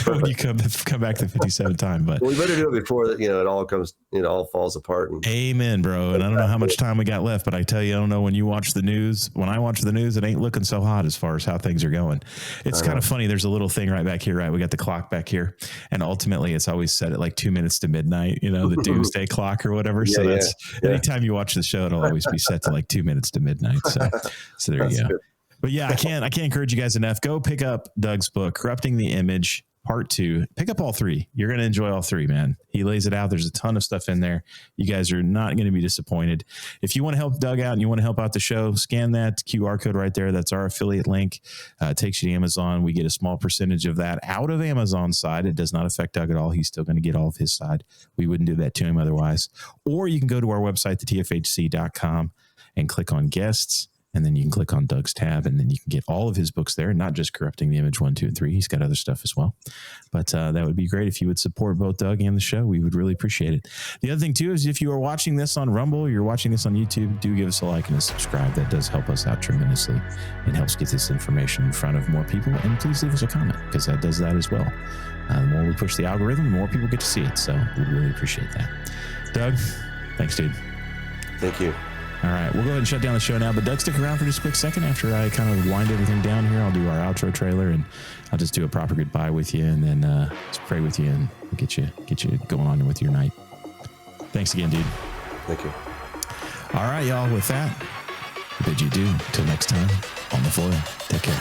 when you come back to 57 time. But we better do it before it all comes, all falls apart. Amen, bro. And I don't know how much time we got left, but I tell you, I don't know when you watch the news. When I watch the news, it ain't looking so hot as far as how things are going. It's kind of funny. There's a little thing right back here, right? We got the clock back here, and ultimately, it's always set at like 2 minutes to midnight. The doomsday clock or whatever. So that's anytime you watch the show, it'll always be set to like 2 minutes to midnight. So there you go. Good. But yeah, I can't encourage you guys enough. Go pick up Doug's book, Corrupting the Image, Part 2. Pick up all 3. You're going to enjoy all 3, man. He lays it out. There's a ton of stuff in there. You guys are not going to be disappointed. If you want to help Doug out and you want to help out the show, scan that QR code right there. That's our affiliate link. It takes you to Amazon. We get a small percentage of that out of Amazon's side. It does not affect Doug at all. He's still going to get all of his side. We wouldn't do that to him otherwise. Or you can go to our website, thetfhc.com, and click on guests. And then you can click on Doug's tab, and then you can get all of his books there, not just Corrupting the Image 1, 2, and 3. He's got other stuff as well. But that would be great if you would support both Doug and the show. We would really appreciate it. The other thing, too, is if you are watching this on Rumble, you're watching this on YouTube, do give us a like and a subscribe. That does help us out tremendously and helps get this information in front of more people. And please leave us a comment, because that does that as well. The more we push the algorithm, the more people get to see it. So we really appreciate that. Doug, thanks, dude. Thank you. All right, we'll go ahead and shut down the show now, but Doug, stick around for just a quick second after I kind of wind everything down here. I'll do our outro trailer, and I'll just do a proper goodbye with you, and then just pray with you and get you going on with your night. Thanks again, dude. Thank you. All right, y'all, with that, I bid you adieu. Until next time, on the foil. Take care.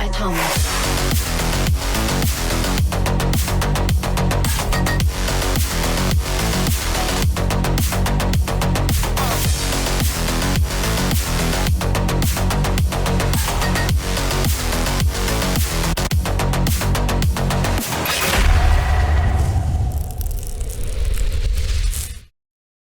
Atomic.